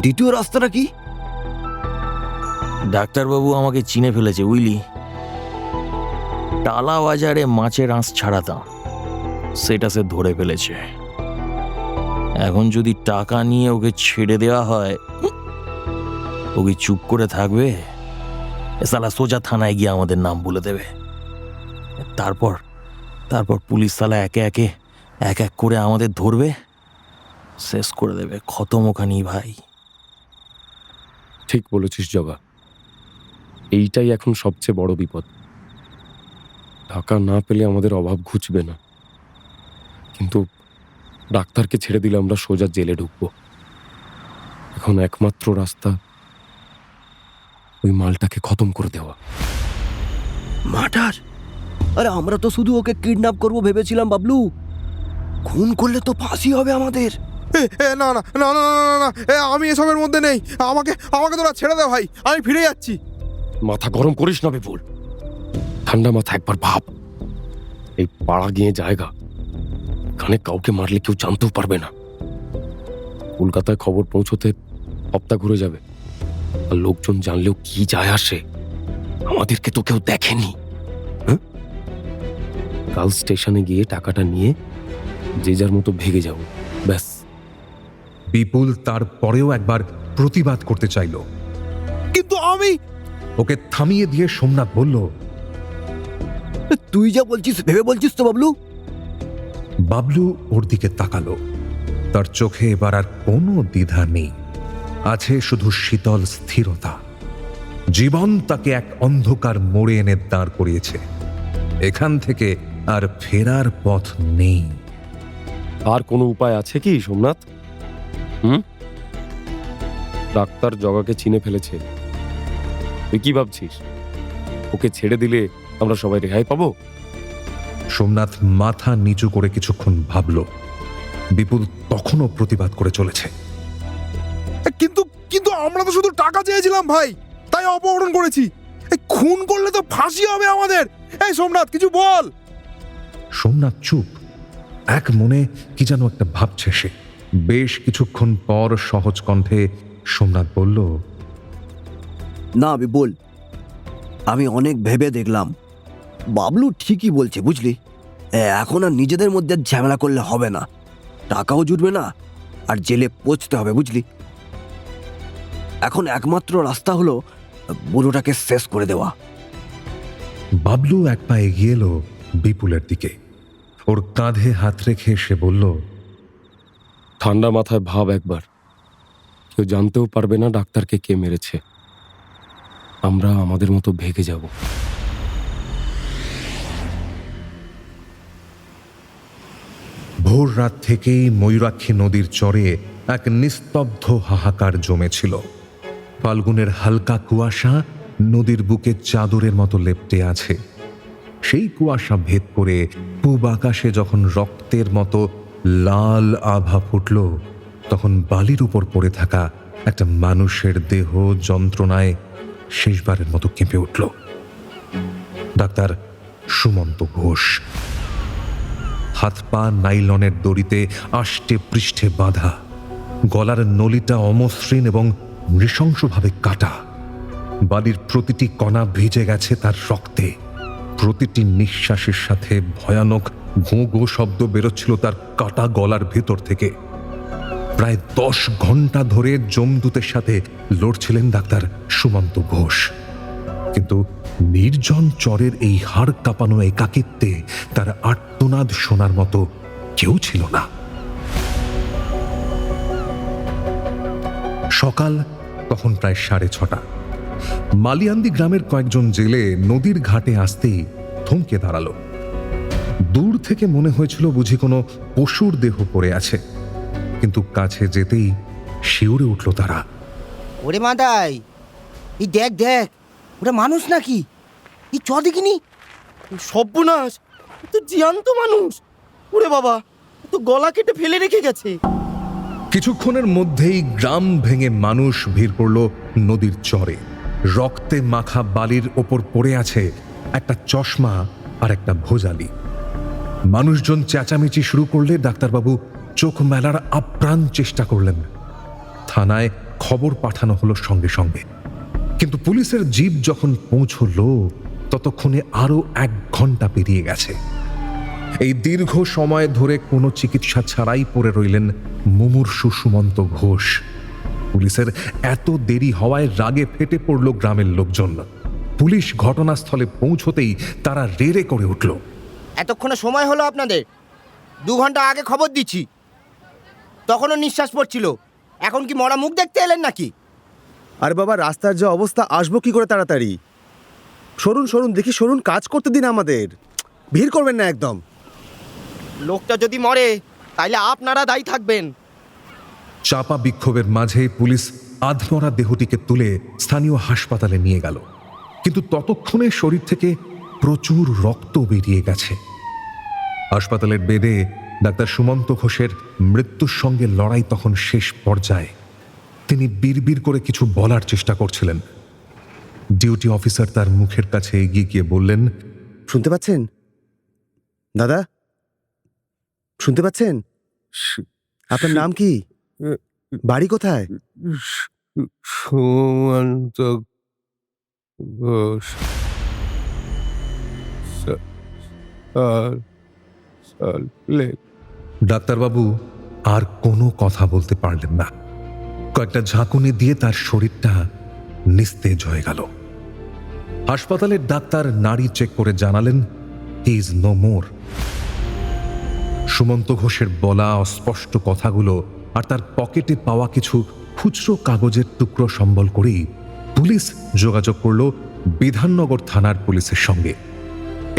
দ্বিতীয় রাস্তাটা কি? ডাক্তারবাবু আমাকে চিনে ফেলেছে, বুঝলি? টালা বাজারে মাছের আঁশ ছাড়াতাম, সেটা সে ধরে ফেলেছে। এখন যদি টাকা নিয়ে ওকে ছেড়ে দেওয়া হয়, ও কি চুপ করে থাকবে? শালা সোজা থানায় গিয়ে আমাদের নাম বলে দেবে। তারপর তারপর পুলিশ শালা একে একে এক এক করে আমাদের ধরবে, শেষ করে দেবে। খতম ওখানেই ভাই। ঠিক বলেছিস জগা, এইটাই এখন সবচেয়ে বড় বিপদ। টাকা না পেলে আমাদের অভাব ঘুচবে না, কিন্তু ডাক্তারকে ছেড়ে দিলে আমরা সোজা জেলে ঢুকবো। এখন একমাত্র রাস্তা ওই মালটাকে খতম করে দেওয়া। মার্ডার? আরে আমরা তো শুধু ওকে কিডন্যাপ করবো ভেবেছিলাম বাবলু। খুন করলে তো ফাঁসি হবে আমাদের। না না না না না না না, আমি এসবের মধ্যে নেই। আমাকে আমাকে তোরা ছেড়ে দে ভাই, আমি ফিরে যাচ্ছি। মাথা গরম করিস না বিপুল, ঠান্ডা মাথা একবার ভাব। এই পাড়া গিয়ে জায়গা, এখানে কাউকে মারলে কেউ জানতেও পারবে না। কলকাতায় খবর পৌঁছতে হপ্তাহ ঘুরে যাবে, আর লোকজন জানলেও কি যায় আসে? আমাদেরকে তো কেউ দেখেনি। কাল স্টেশনে গিয়ে টাকাটা নিয়ে যে যার মতো ভেগে যাও, ব্যাস। বিপুল তারপরেও একবার প্রতিবাদ করতে চাইল, কিন্তু আমি ওকে থামিয়ে দিয়ে সোমনাথ বলল, তুই যা বলছিস ভেবে বলছিস তো বাবলু? বাবলু ওর দিকে তাকালো। তার চোখে এবার আর কোনো দ্বিধা নেই, আছে শুধু শীতল স্থিরতা। জীবন তাকে এক অন্ধকার মোড়ে এনে দাঁড় করিয়েছে। এখান থেকে আর ফেরার পথ নেই। আর কোনো উপায় আছে কি সোমনাথ? ডাক্তার জগাকে চিনে ফেলেছে, তুই কি ভাবছিস? ওকে ছেড়ে দিলে আমরা সবাই রেহাই পাবো? সোমনাথ মাথা নিচু করে কিছুক্ষণ ভাবল। বিপুল তখনও প্রতিবাদ করে চলেছে। কিন্তু কিন্তু আমরা তো শুধু টাকা চেয়েছিলাম ভাই, তাই অপহরণ করেছি। খুন করলে তো ফাঁসি হবে আমাদের। এই সোমনাথ, কিছু বল। সোমনাথ চুপ, এক মনে কি যেন একটা ভাবছে সে। বেশ কিছুক্ষণ পর সহজ কণ্ঠে সোমনাথ বলল, না বিপুল, আমি অনেক ভেবে দেখলাম, বাবলু ঠিকই বলছে বুঝলি। এখন আর নিজেদের মধ্যে ঝামেলা করলে হবে না, টাকাও জুটবে না, আর জেলে পৌঁছতে হবে বুঝলি। এখন একমাত্র রাস্তা হলো বুড়োটাকে শেষ করে দেওয়া। বাবলু এক পা এগিয়ে এলো বিপুলের দিকে। ওর কাঁধে হাত রেখে সে বলল, ঠান্ডা মাথায় ভাব একবার, কেউ জানতেও পারবে না ডাক্তারকে কে মেরেছে। আমরা আমাদের মতো ভেগে যাব। ভোর রাত থেকেই ময়ূরাক্ষী নদীর চরে এক নিস্তব্ধ হাহাকার জমেছিল। ফাল্গুনের হালকা কুয়াশা নদীর বুকে চাদরের মতো লেপ্টে আছে। সেই কুয়াশা ভেদ করে পূব আকাশে যখন রক্তের মতো লাল আভা ফুটল, তখন বালির উপর পড়ে থাকা একটা মানুষের দেহ যন্ত্রণায় শেষবারের মতো কেঁপে উঠল। ডাক্তার সুমন্ত ঘোষ। হাত পা নাইলনের দড়িতে আষ্টে পৃষ্ঠে বাঁধা, গলার নলিটা অমসৃণ এবং নৃশংসভাবে কাটা। বালির প্রতিটি কণা ভিজে গেছে তার রক্তে। প্রতিটি নিঃশ্বাসের সাথে ভয়ানক ঘো ঘো শব্দ বেরোচ্ছিল তার কাটা গলার ভেতর থেকে। প্রায় 10 ঘন্টা ধরে যমদূতের সাথে লড়ছিলেন ডাক্তার সুমন্ত ঘোষ, কিন্তু নির্জন চরের এই হাড় কাঁপানো একাকিত্বে তার আর্তনাদ শোনার মতো কেউ ছিল না। সকাল তখন প্রায় 6:30। মালিয়ান্দি গ্রামের কয়েকজন জেলে নদীর ঘাটে আসতেই থমকে দাঁড়ালো। দূর থেকে মনে হয়েছিল বুঝি কোনো পশুর দেহ পড়ে আছে, কিন্তু কাছে যেতেই শিউরে উঠল তারা। ওরে মাদাই, এই দেখ দেখ, ওরা মানুষ নাকি? এই চ দেখিনি। সর্বনাশ, তো জ্যান্ত মানুষ। ওরে বাবা, তো গলা কেটে ফেলে রেখে গেছে। কিছুক্ষণের মধ্যেই গ্রাম ভেঙে মানুষ ভিড় করল নদীর চরে। রক্তে মাখা বালির ওপর পড়ে আছে একটা চশমা আর একটা ভোজালি। মানুষজন চেঁচামেচি শুরু করলে ডাক্তারবাবু চোখ মেলার আপ্রাণ চেষ্টা করলেন। থানায় খবর পাঠানো হলো সঙ্গে সঙ্গে, কিন্তু পুলিশের জিপ যখন পৌঁছল ততক্ষণে আরো 1 ঘন্টা পেরিয়ে গেছে। এই দীর্ঘ সময় ধরে কোনো চিকিৎসা ছাড়াই পড়ে রইলেন মুমূর্ষু সুমন্ত ঘোষ। পুলিশের এত দেরি হওয়ায় রাগে ফেটে পড়ল গ্রামের লোকজন। পুলিশ ঘটনাস্থলে পৌঁছতেই তারা রেড়ে করে উঠল। এতক্ষণে সময় হলো আপনাদের? 2 ঘন্টা আগে খবর দিচ্ছি, তখনও নিঃশ্বাস পড়ছিল। এখন কি মরা মুখ দেখতে এলেন নাকি? আরে বাবা, রাস্তার যে অবস্থা, আসবো কি করে তাড়াতাড়ি? সরুন সরুন, দেখি সরুন, কাজ করতে দিন আমাদের। ভিড় করবেন না একদম। লোকটা যদি মরে তাইলে আপনারা দায়ী থাকবেন। চাপা বিক্ষোভের মাঝে পুলিশ আধমরা দেহটিকে তুলে স্থানীয় হাসপাতালে নিয়ে গেল, কিন্তু ততক্ষণে শরীর থেকে প্রচুর রক্ত বেরিয়ে গেছে। হাসপাতালের বেডে ডাক্তার সুমন্ত ঘোষের মৃত্যুর সঙ্গে লড়াই তখন শেষ পর্যায়ে। তিনি বিড়বিড় করে কিছু বলার চেষ্টা করছিলেন। ডিউটি অফিসার তার মুখের কাছে এগিয়ে গিয়ে বললেন, শুনতে পাচ্ছেন দাদা? শুনতে পাচ্ছেন? আপনার নাম কি? বাড়ি কোথায়? সুমন্ত ঘোষ। ডাক্তারবাবু আর কোনো কথা বলতে পারলেন না। কয়েকটা ঝাঁকুনি দিয়ে তার শরীরটা নিস্তেজ হয়ে গেল। হাসপাতালের ডাক্তার নাড়ি চেক করে জানালেন, he is no more. Sumanta ঘোষের বলা অস্পষ্ট কথাগুলো আর তার পকেটে পাওয়া কিছু খুচরো কাগজের টুকরো সম্বল করেই পুলিশ যোগাযোগ করল বিধাননগর থানার পুলিশের সঙ্গে।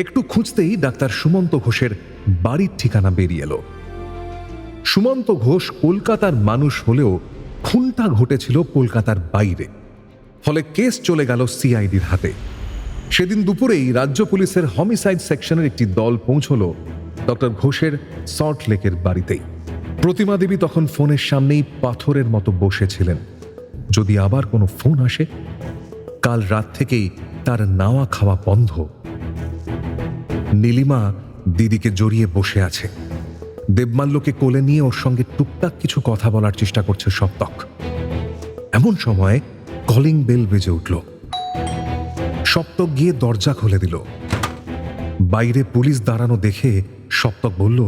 একটু খুঁজতেই ডাক্তার সুমন্ত ঘোষের বাড়ির ঠিকানা বেরিয়ে এলো। সুমন্ত ঘোষ কলকাতার মানুষ হলেও খুনটা ঘটেছিল কলকাতার বাইরে, ফলে কেস চলে গেল সিআইডির হাতে। সেদিন দুপুরেই রাজ্য পুলিশের হমিসাইড সেকশনের একটি দল পৌঁছল ডক্টর ঘোষের সল্ট লেকের বাড়িতেই। প্রতিমা দেবী তখন ফোনের সামনেই পাথরের মতো বসেছিলেন। যদি আবার কোনো ফোন আসে, কাল রাত থেকেই তার নাওয়া খাওয়া বন্ধ। নীলিমা দিদিকে জড়িয়ে বসে আছে। দেবমাল্যকে কোলে নিয়ে ওর সঙ্গে টুকটাক কিছু কথা বলার চেষ্টা করছে সপ্তক। এমন সময় কলিং বেল বেজে উঠল। সপ্তক গিয়ে দরজা খুলে দিল। বাইরে পুলিশ দাঁড়ানো দেখে সপ্তক বলল,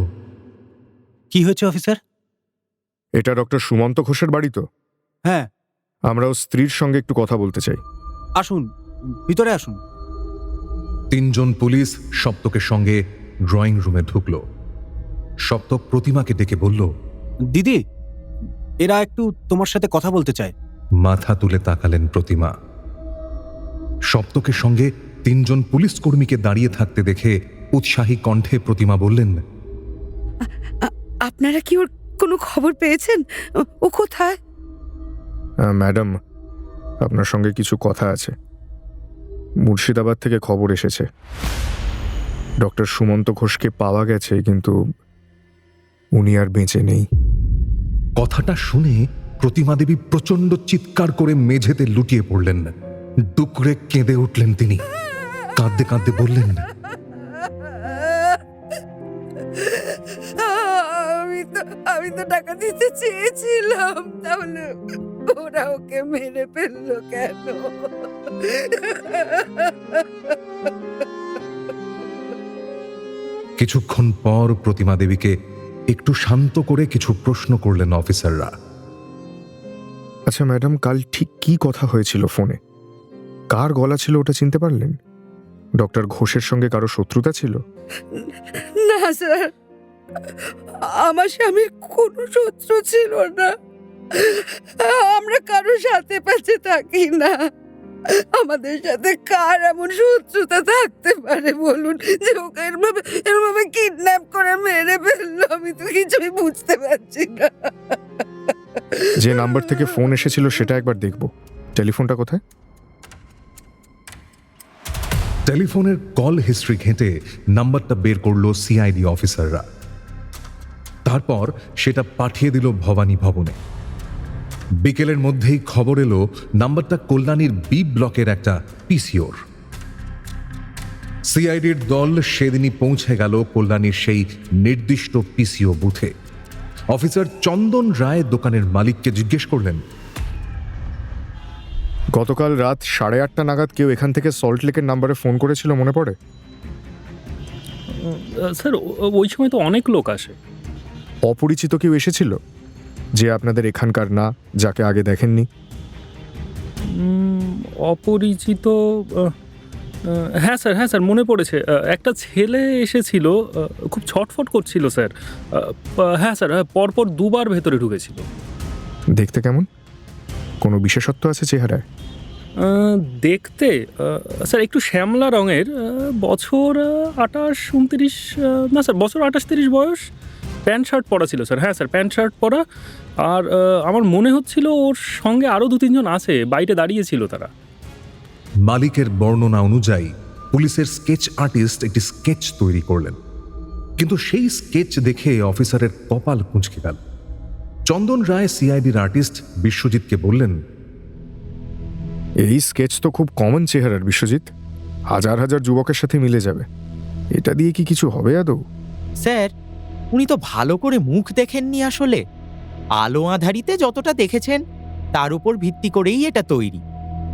কি হয়েছে অফিসার? এটা ডক্টর সুমন্ত ঘোষের বাড়ি তো? হ্যাঁ। আমরা ওর স্ত্রীর সঙ্গে একটু কথা বলতে চাই। আসুন, ভিতরে আসুন। তিনজন পুলিশ সপ্তকের সঙ্গে ড্রয়িং রুমে ঢুকল। সপ্তক প্রতিমাকে ডেকে বলল, দিদি, এরা একটু তোমার সাথে কথা বলতে চায়। মাথা তুলে তাকালেন প্রতিমা। সপ্তকের সঙ্গে তিনজন পুলিশ কর্মীকে দাঁড়িয়ে থাকতে দেখে উৎসাহী কণ্ঠে প্রতিমা বললেন, আপনারা কি ওর কোনো খবর পেয়েছেন? ও কোথায়? ম্যাডাম, আপনার সঙ্গে কিছু কথা আছে। মুর্শিদাবাদ থেকে খবর এসেছে, ডক্টর সুমন্ত ঘোষকে পাওয়া গেছে, কিন্তু উনি আর বেঁচে নেই। কথাটা শুনে প্রতিমা দেবী প্রচন্ড চিৎকার করে মেঝেতে লুটিয়ে পড়লেন। ডুকরে কেঁদে উঠলেন তিনি। কাঁদতে কাঁদতে বললেন, আমি তো টাকা দিতে চেয়েছিলাম, তাহলে ওরা ওকে মেরে ফেললো কেন? কিছুক্ষণ পর প্রতিমা দেবীকে একটু শান্ত করে কিছু প্রশ্ন করলেন অফিসাররা। আচ্ছা ম্যাডাম, কাল ঠিক কি কথা হয়েছিল ফোনে? কার গলা ছিল ওটা চিনতে পারলেন? ডক্টর ঘোষের সঙ্গে কারো শত্রুতা ছিল? না স্যার, আমার স্বামীর কোনো শত্রু ছিল না। আমরা কারো সাথে পাশে থাকি না। আমাদের সাথে কার এমন শত্রুতা থাকতে পারে বলুন, যে ওকে এরভাবে কিডন্যাপ করে মেরে ফেললো? আমি তো কিছুই বুঝতে পারছি না। যে নাম্বার থেকে ফোন এসেছিল সেটা একবার দেখব। টেলিফোনটা কোথায়? টেলিফোনের কল হিস্ট্রি ঘেঁটে নাম্বারটা বের করলো সিআইডি অফিসাররা। তারপর সেটা পাঠিয়ে দিল ভবানী ভবনে। বিকেলের মধ্যেই খবর এলো নাম্বারটা কল্যাণীর বি ব্লকের একটা পিসিওর। সিআইডির দল সেদিনই পৌঁছে গেল কল্যাণীর সেই নির্দিষ্ট পিসিও বুথে। অফিসার চন্দন রায় দোকানের মালিককে জিজ্ঞেস করলেন, গতকাল রাত 8:30 নাগাদ কেউ এখান থেকে সল্ট লেকের নাম্বারে ফোন করেছিল, মনে পড়ে? স্যার, ওই সময় তো অনেক লোক আসে। অপরিচিত কেউ এসেছিল যে আপনাদের এখানকার না, যাকে আগে দেখেননি? অপরিচিত? হ্যাঁ স্যার, মনে পড়েছে। একটা ছেলে এসেছিল, খুব ছটফট করছিল স্যার। হ্যাঁ স্যার, পরপর দুবার ভেতরে ঢুকেছিল। দেখতে কেমন? কোনো বিশেষত্ব আছে চেহারায়? দেখতে স্যার একটু শ্যামলা রঙের, বছর 28-29, না স্যার বছর 28-30 বয়স। প্যান্ট শার্ট পরা ছিল স্যার। হ্যাঁ স্যার, প্যান্ট শার্ট পরা। আর আমার মনে হচ্ছিল ওর সঙ্গে আরও 2-3 জন আছে, বাইরে দাঁড়িয়েছিল তারা। মালিকের বর্ণনা অনুযায়ী পুলিশের স্কেচ আর্টিস্ট একটি স্কেচ তৈরি করলেন। কিন্তু সেই স্কেচ দেখে অফিসারের কপাল কুঁচকে গেল। চন্দন রায় সিআইডির আর্টিস্ট বিশ্বজিৎকে বললেন, এই স্কেচ তো খুব কমন চেহারার বিশ্বজিৎ, হাজার হাজার যুবকের সাথে মিলে যাবে। এটা দিয়ে কি কিছু হবে আদৌ? স্যার, উনি তো ভালো করে মুখ দেখেননি আসলে। আলো আঁধারিতে যতটা দেখেছেন তার উপর ভিত্তি করেই এটা তৈরি।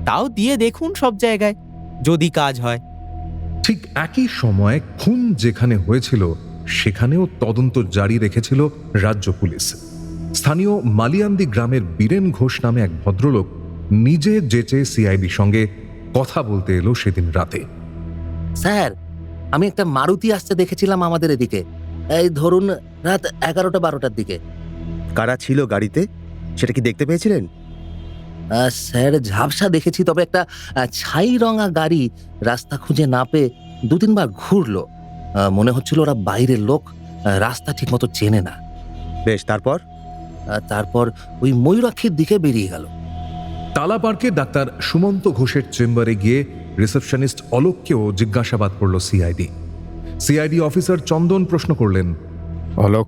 তাও দিয়ে দেখুন সব জায়গায়, যদি কাজ হয়। ঠিক একই সময় খুন যেখানে হয়েছিল সেখানেও তদন্ত জারি রেখেছিল রাজ্য পুলিশ। স্থানীয় মালিয়ান্দি গ্রামের বীরেন ঘোষ নামে এক ভদ্রলোক নিজে যেচে সিআইডির সঙ্গে কথা বলতে এলো সেদিন রাতে। স্যার, আমি একটা মারুতি আসতে দেখেছিলাম আমাদের এদিকে, এই ধরুন রাত 11টা-12টার দিকে। কারা ছিল গাড়িতে সেটা কি দেখতে পেয়েছিলেন? স্যার, ঝাপসা দেখেছি, তবে একটা ছাই রঙা গাড়ি রাস্তা খুঁজে না পেয়ে 2-3 বার ঘুরলো। মনে হচ্ছিল ওরা বাইরের লোক, রাস্তা ঠিক মতো চেনে না। বেশ, তারপর? তারপর ওই ময়ূরাক্ষীর দিকে বেরিয়ে গেল। টালা পার্কে ডাক্তার সুমন্ত ঘোষের চেম্বারে গিয়ে রিসেপশনিস্ট অলোককেও জিজ্ঞাসাবাদ করল সিআইডি। সিআইডি অফিসার চন্দন প্রশ্ন করলেন, অলোক,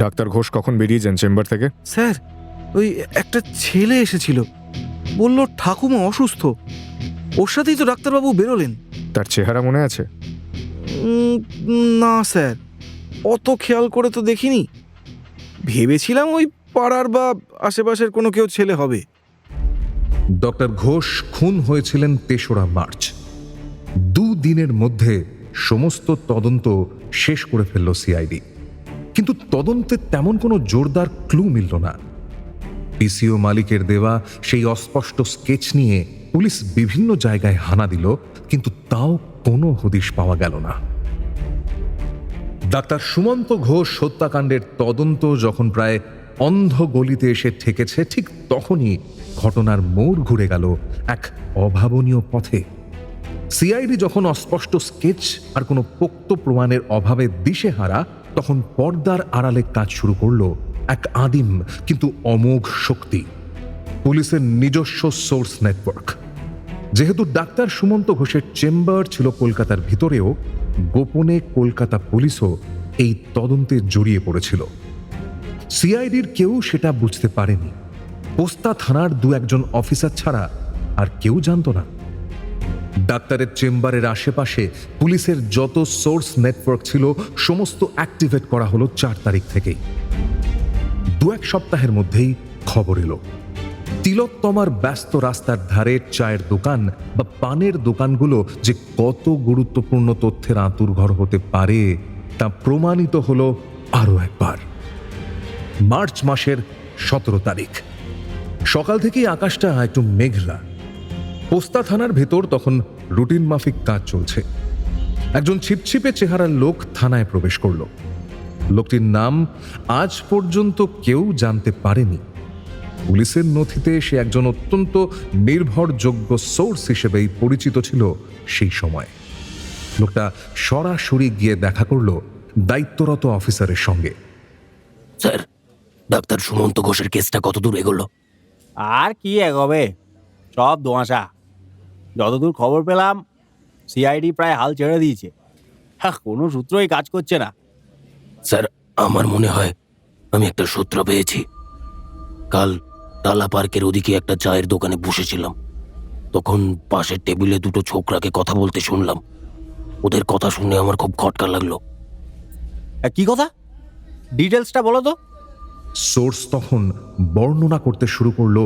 ডাক্তার ঘোষ কখন বেরিয়ে যান চেম্বার থেকে? স্যার, ওই একটা ছেলে এসেছিল, বলল ঠাকুমা অসুস্থ, ওর সাথেই তো ডাক্তারবাবু বেরোলেন। তার চেহারা মনে আছে? না স্যার, অত খেয়াল করে তো দেখিনি। ভেবেছিলাম ওই পাড়ার বা আশেপাশের কোনো কেউ ছেলে হবে। ডক্টর ঘোষ খুন হয়েছিলেন 3রা মার্চ। 2 দিনের মধ্যে সমস্ত তদন্ত শেষ করে ফেলল সিআইডি, কিন্তু তদন্তে তেমন কোনো জোরদার ক্লু মিলল না। পিসিও মালিকের দেওয়া সেই অস্পষ্ট স্কেচ নিয়ে পুলিশ বিভিন্ন জায়গায় হানা দিল, কিন্তু তাও কোনো হদিশ পাওয়া গেল না। ডাক্তার সুমন্ত ঘোষ হত্যাকাণ্ডের তদন্ত যখন প্রায় অন্ধ গলিতে এসে ঠেকেছে, ঠিক তখনই ঘটনার মোড় ঘুরে গেল এক অভাবনীয় পথে। সিআইডি যখন অস্পষ্ট স্কেচ আর কোনো পোক্ত প্রমাণের অভাবে দিশেহারা, তখন পর্দার আড়ালে কাজ শুরু করলো এক আদিম কিন্তু অমোঘ শক্তি, পুলিশের নিজস্ব সোর্স নেটওয়ার্ক। যেহেতু ডাক্তার সুমন্ত ঘোষের চেম্বার ছিল কলকাতার ভিতরেও, গোপনে কলকাতা পুলিশও এই তদন্তে জড়িয়ে পড়েছিল। সিআইডির কেউ সেটা বুঝতে পারেনি। পোস্তা থানার 2-1 অফিসার ছাড়া আর কেউ জানত না। ডাক্তারের চেম্বারের আশেপাশে পুলিশের যত সোর্স নেটওয়ার্ক ছিল সমস্ত অ্যাক্টিভেট করা হলো 4 তারিখ থেকেই। 2-1 সপ্তাহের মধ্যেই খবর এলো, তিলোত্তমার ব্যস্ত রাস্তার ধারে চায়ের দোকান বা পানের দোকানগুলো যে কত গুরুত্বপূর্ণ তথ্যের আঁতুড়ঘর হতে পারে তা প্রমাণিত হলো আরো একবার। মার্চ মাসের 17 তারিখ সকাল থেকেই আকাশটা একটু মেঘলা। পোস্তা থানার ভেতর তখন রুটিন মাফিক কাজ চলছে। একজন ছিপছিপে চেহারার লোক থানায় প্রবেশ করল। লোকটির নাম আজ পর্যন্ত কেউ জানতে পারেনি। পুলিশের নথিতে সে একজন অত্যন্ত নির্ভরযোগ্য সোর্স হিসেবেই পরিচিত ছিল সেই সময়। লোকটা সরাসরি গিয়ে দেখা করল দায়িত্বরত অফিসারের সঙ্গে। স্যার, ডাক্তার সুমন্ত ঘোষের কেসটা কতদূর এগোলো? আর কি এগোবে, সব ধোঁয়াশা। যতদূর খবর পেলাম সিআইডি প্রায় হাল ছেড়ে দিয়েছে। হ্যাঁ, কোনো সূত্রই কাজ করছে না। স্যার, আমার মনে হয় আমি একটা সূত্র পেয়েছি। কাল টালা পার্কের ওদিকে একটা চায়ের দোকানে বসেছিলাম, তখন পাশের টেবিলে 2 ছোকরাকে কথা বলতে শুনলাম। ওদের কথা শুনে আমার খুব খটকা লাগলো। কি কথা, ডিটেলসটা বলো তো। সোর্স তখন বর্ণনা করতে শুরু করলো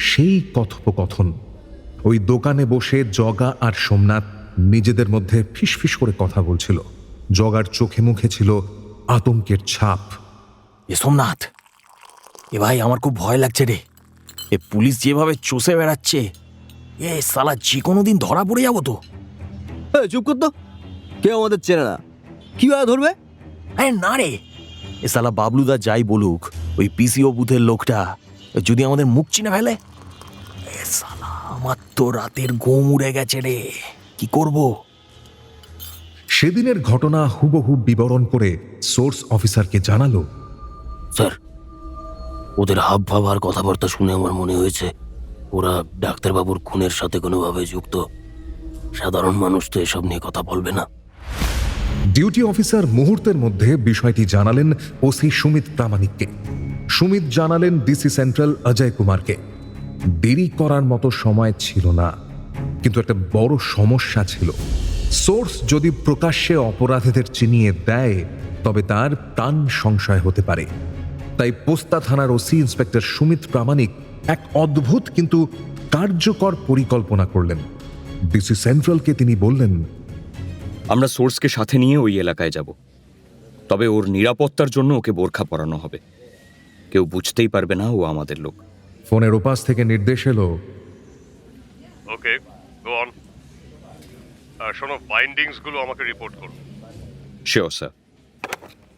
সেই কথোপকথন। ওই দোকানে বসে জগা আর সোমনাথ নিজেদের মধ্যে ফিসফিস করে কথা বলছিল। জগার চোখে মুখে ছিল আতঙ্কের ছাপ। এ সোমনাথ, এ ভাই, আমার খুব ভয় লাগছে রে। এ পুলিশ যেভাবে চষে বেড়াচ্ছে, এ সালা যে কোনো দিন ধরা পড়ে যাবো তো। চুপ কর তো, কেউ আমাদের চেনে না, কিভাবে ধরবে? আরে না রে, এ সালা বাবলুদা যাই বলুক, ওই পিসিও বুথের লোকটা যদি আমাদের মুখ চিনে ফেলে, এ সালা আমার তো রাতের ঘুম উড়ে গেছে রে, কি করব? সেদিনের ঘটনা হুবহু বিবরণ করে সোর্স অফিসারকে জানালো। স্যার, ওদের হাব ভাব আর কথাবার্তা শুনে আমার মনে হয়েছে ওরা ডাক্তারবাবুর খুনের সাথে কোনোভাবে যুক্ত। সাধারণ মানুষ তো এসব নিয়ে কথা বলবে না। ডিউটি অফিসার মুহূর্তের মধ্যে বিষয়টি জানালেন ওসি সুমিত প্রামাণিককে। সুমিত জানালেন ডিসি সেন্ট্রাল অজয় কুমারকে। দেরি করার মতো সময় ছিল না, কিন্তু একটা বড় সমস্যা ছিল। সোর্স যদি প্রকাশ্যে অপরাধীদের চিনিয়ে দেয় তবে তার প্রাণ সংশয় হতে পারে। তাই পোস্তা থানার ওসি ইন্সপেক্টর সুমিত প্রামাণিক এক অদ্ভুত কিন্তু কার্যকর পরিকল্পনা করলেন। ডিসি সেন্ট্রালকে তিনি বললেন, আমরা সোর্সকে সাথে নিয়ে ওই এলাকায় যাব, তবে ওর নিরাপত্তার জন্য ওকে বোরখা পরানো হবে। কেউ বুঝতেই পারবে না ও আমাদের লোক। ফোনের ওপাশ থেকে নির্দেশ এলো, ওকে, গো অন। শোনো, ফাইন্ডিংস গুলো আমাকে রিপোর্ট করো। Sure sir.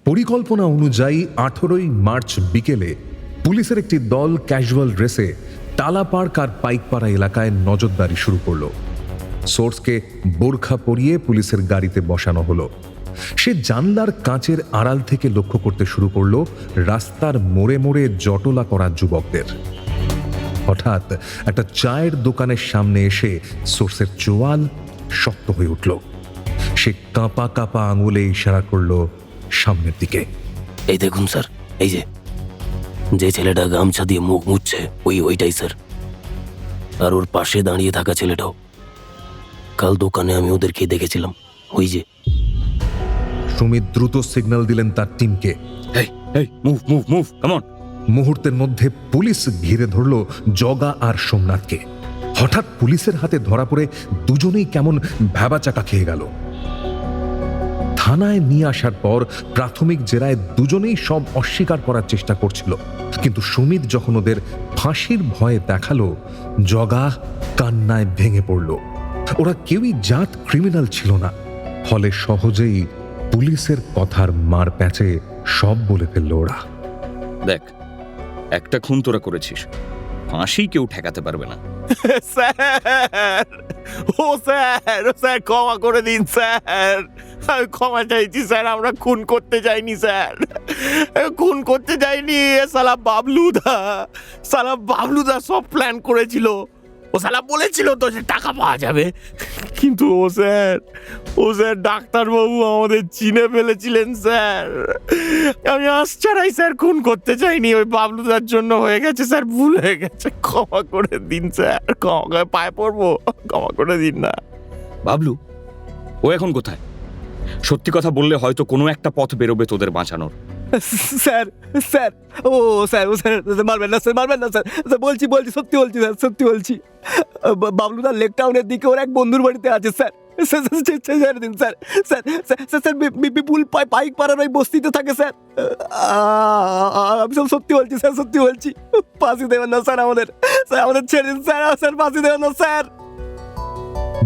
পরিকল্পনা অনুযায়ী 18ই মার্চ বিকেলে পুলিশের একটি দল ক্যাজুয়াল ড্রেসে টালা পার্ক আর পাইকপাড়া এলাকায় নজরদারি শুরু করলো। সোর্সকে বোরখা পরিয়ে পুলিশের গাড়িতে বসানো হলো। সে জানলার কাঁচের আড়াল থেকে লক্ষ্য করতে শুরু করলো রাস্তার মোড়ে মোড়ে জটলা করা যুবকদের। হঠাৎ একটা চায়ের দোকানের সামনে এসে সোর্সের চোয়াল শক্ত হয়ে উঠল। সে কাঁপা কাঁপা আঙুলে ইশারা করলো সামনের দিকে। এই দেখুন স্যার, এই যে ছেলেটা গামছা দিয়ে মুখ মুছছে ওইটাই স্যার। আর ওর পাশে দাঁড়িয়ে থাকা ছেলেটাও। কাল দোকানে আমি ওদেরকে দেখেছিলাম, ওই যে। সুমিত দ্রুত সিগন্যাল দিলেন তার টিমকে। মুহূর্তের মধ্যে পুলিশ ঘিরে ধরল জগা আর সোমনাথকে। হঠাৎ পুলিশের হাতে ধরা পড়ে দুজনেই কেমন ভ্যাবাচাকা খেয়ে গেল। থানায় নিয়ে আসার পর প্রাথমিক জেরায় দুজনেই সব অস্বীকার করার চেষ্টা করছিল, কিন্তু সুমিত যখন ওদের ফাঁসির ভয়ে দেখালো, জগা কান্নায় ভেঙে পড়ল। ওরা কেউই জাত ক্রিমিনাল ছিল না, ফলে সহজেই পুলিশের কথার মার প্যাচে সব বলে ফেলল ওরা। দেখ, একটা খুন তোরা করেছিস, ফাঁসি কেউ ঠেকাতে পারবে না। স্যার, ও স্যার ক্ষমা করে দিন স্যার। আমি ক্ষমা চাইছি স্যার, আমরা খুন করতে যাইনি স্যার, খুন করতে যাইনি। সালা বাবলুদা সব প্ল্যান করেছিল। ও সালা বলেছিল তো যে টাকা পাওয়া যাবে, কিন্তু ও স্যার ডাক্তারবাবু আমাদের চিনে ফেলেছিলেন স্যার। আমি আশ্চর্যাই স্যার খুন করতে চাইনি, ওই বাবলুদার জন্য হয়ে গেছে স্যার, ভুল হয়ে গেছে। ক্ষমা করে দিন স্যার, ক্ষমা করে পায়ে পড়বো, ক্ষমা করে দিন না। বাবলু ও এখন কোথায়? সত্যি কথা বললে হয়তো কোনো একটা পথ বেরোবে তোদের বাঁচানোর। স্যার স্যার ও স্যার মারবেন না স্যার, বলছি সত্যি বলছি স্যার, সত্যি বলছি। বাবলুদা লেক টাউনের দিকে ওর এক বন্ধুর বাড়িতে আছে স্যার। ছেড়ে দিন স্যার। স্যার বিপুল পাইক পাড়ার ওই বস্তিতে থাকে স্যার। আমি সব সত্যি বলছি স্যার, সত্যি বলছি। ফাঁসি দেবেন না স্যার আমাদের, ছেড়ে দিন স্যার, ফাঁসি দেবেন না স্যার।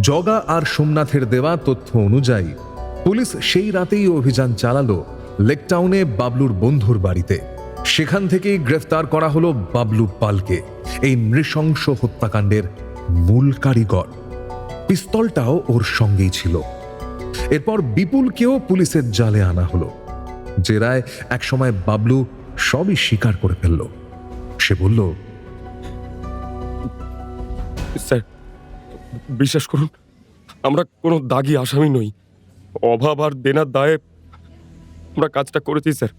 জগা আর সোমনাথের দেওয়া তথ্য অনুযায়ী পুলিশ সেই রাতেই অভিযান চালালো লেক টাউনে বাবলুর বন্ধুর বাড়িতে। সেখান থেকেই গ্রেফতার করা হলো বাবলু পালকে, এই নৃশংস হত্যাকাণ্ডের মূল কারিগর। পিস্তলটাও ওর সঙ্গেই ছিল। এরপর বিপুলকেও পুলিশের জালে আনা হলো। জেরায় একসময় বাবলু সবই স্বীকার করে ফেলল। সে বলল, স্যার বিশ্বাস করুন, আমরা কোনো দাগি আসামি নই। অভাব আর দেনার দায়ে আমরা কাজটা করেছি স্যার।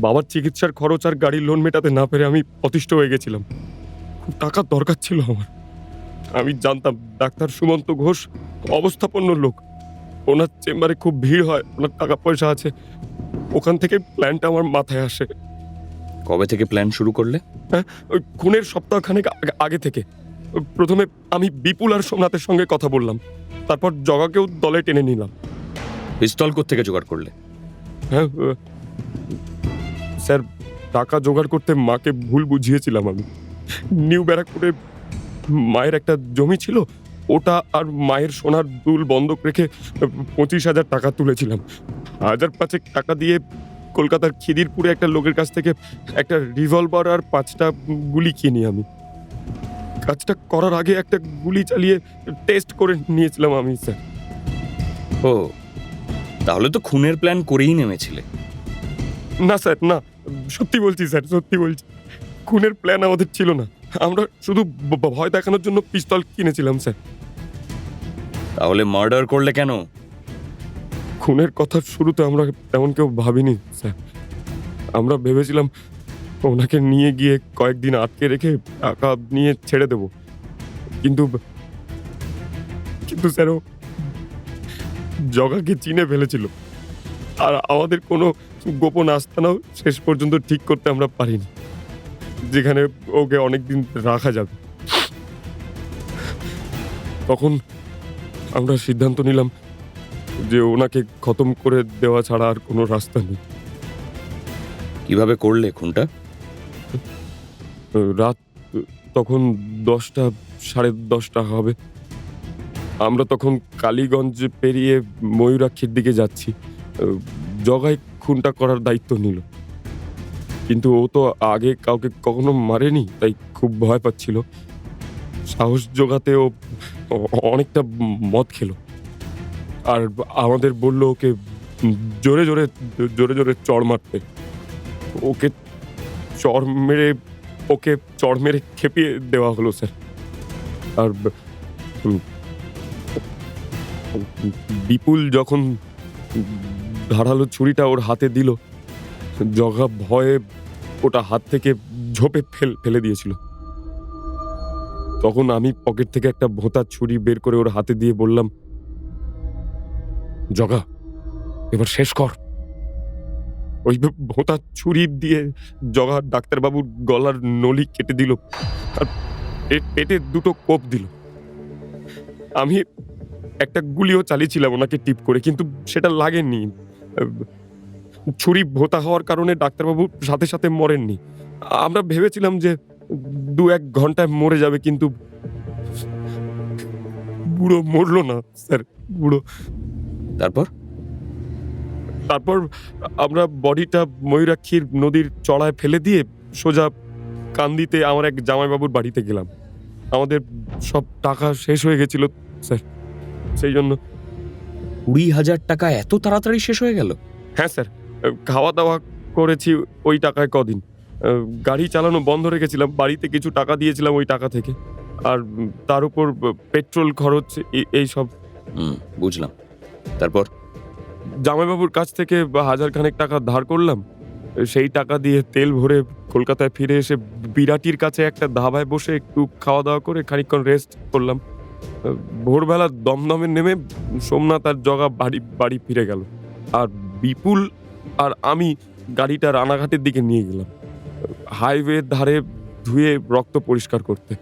বাবার চিকিৎসার খরচ আর গাড়ির লোন মেটাতে না পেরে আমি অতিষ্ঠ হয়ে গেছিলাম। খুব টাকার দরকার ছিল আমার। আমি জানতাম ডাক্তার সুমন্ত ঘোষ অবস্থাপন্ন লোক, ওনার চেম্বারে খুব ভিড় হয়, ওনার টাকা পয়সা আছে। ওখান থেকে প্ল্যানটা আমার মাথায় আসে। কবে থেকে প্ল্যান শুরু করলে? হ্যাঁ, ওই খুনের সপ্তাহখানেক আগে থেকে। প্রথমে আমি বিপুল আর সোমনাথের সঙ্গে কথা বললাম, তারপর জগাকেও দলে টেনে নিলাম। পিস্তল কোত্থেকে জোগাড় করলে? হ্যাঁ স্যার, টাকা জোগাড় করতে মাকে ভুল বুঝিয়েছিলাম আমি। নিউ ব্যারাকপুরে মায়ের একটা জমি ছিল, ওটা আর মায়ের সোনার দুল বন্ধক রেখে 25,000 টাকা তুলেছিলাম। 5,000 টাকা দিয়ে কলকাতার খিদিরপুরে একটা লোকের কাছ থেকে একটা রিভলভার আর 5টা গুলি কিনি আমি। কাজটা করার আগে একটা গুলি চালিয়ে টেস্ট করে নিয়েছিলাম আমি স্যার। ও, তাহলে তো খুনের প্ল্যান করেই নেমেছিলে? না স্যার, না, সত্যি বলছি স্যার, সত্যি বলছি। খুনের প্ল্যান আমাদের ছিল না, আমরা শুধু ভয় দেখানোর জন্য পিস্তল কিনেছিলাম স্যার। তাহলে মার্ডার করলে কেন? খুনের কথা শুরুতে আমরা তেমন কেউ ভাবিনি স্যার। আমরা ভেবেছিলাম ওনাকে নিয়ে গিয়ে কয়েকদিন আটকে রেখে টাকা নিয়ে ছেড়ে দেব, কিন্তু কিন্তু স্যার ও জগাকে চিনে ফেলেছিল, আর আমাদের কোনো গোপন আস্তানাও শেষ পর্যন্ত ঠিক করতে আমরা পারিনি, যেখানে ওকে অনেকদিন রাখা যাবে। তখন আমরা সিদ্ধান্ত নিলাম যে ওনাকে খতম করে দেওয়া ছাড়া আর কোনো রাস্তা নেই। কিভাবে করলে খুনটা? রাত তখন 10টা, 10:30 হবে। আমরা তখন কালীগঞ্জ পেরিয়ে ময়ূরাক্ষীর দিকে যাচ্ছি। জগাই খুনটা করার দায়িত্ব নিল, কিন্তু ও তো আগে কাউকে কখনো মারেনি, তাই খুব ভয় পাচ্ছিল। সাহস জোগাতে ও অনেকটা মদ খেলো, আর আমাদের বলল ওকে জোরে জোরে জোরে জোরে চড় মারতে। ওকে চড় মেরে খেপিয়ে দেওয়া হলো স্যার। আর বিপুল যখন ধারালো ছুরিটা ওর হাতে দিল, জগা ভয়ে ওটা হাত থেকে ঝোপে ফেলে দিয়েছিল। তখন আমি পকেট থেকে একটা ভোঁতা ছুরি বের করে ওর হাতে দিয়ে বললাম, জগা এবার শেষ কর। ওই ভোঁতা ছুরি দিয়ে জগা ডাক্তারবাবুর গলার নলি কেটে দিল, আর পেটে 2টো কোপ দিল। আমি একটা গুলিও চালিয়েছিলাম ওনাকে টিপ করে, কিন্তু সেটা লাগেনি। ছুরি ভোঁতা হওয়ার কারণে ডাক্তারবাবু সাথে সাথে মরেননি। আমরা ভেবেছিলাম যে 2-1 ঘন্টায় মরে যাবে, কিন্তু বুড়ো মরলো না স্যার। বুড়ো তারপর আমরা বডিটা ময়ূরাক্ষীর নদীর চড়ায় ফেলে দিয়ে সোজা কান্দিতে আমার এক জামাইবাবুর বাড়িতে গেলাম। আমাদের সব টাকা শেষ হয়ে গেছিল স্যার, সেই জন্য। 20,000 টাকা এত তাড়াতাড়ি শেষ হয়ে গেল? হ্যাঁ স্যার, খাওয়া দাওয়া করেছি ওই টাকায় কদিন। গাড়ি চালানো বন্ধ রেখেছিলাম, বাড়িতে কিছু টাকা দিয়েছিলাম ওই টাকা থেকে, আর তার উপর পেট্রোল খরচ, এই সব। বুঝলাম। তারপর জামাইবাবুর কাছ থেকে 1,000 খানেক টাকা ধার করলাম। সেই টাকা দিয়ে তেল ভরে কলকাতায় ফিরে এসে বিরাটির কাছে একটা ধাবায় বসে একটু খাওয়া দাওয়া করে খানিকক্ষণ রেস্ট করলাম। ভোরবেলা দমদমে নেমে সোমনাথ আর জগা বাড়ি ফিরে গেল, আর বিপুল আর আমি গাড়িটা রানাঘাটের দিকে নিয়ে গেলাম হাইওয়ে ধারে ধুয়ে রক্ত পরিষ্কার করতে।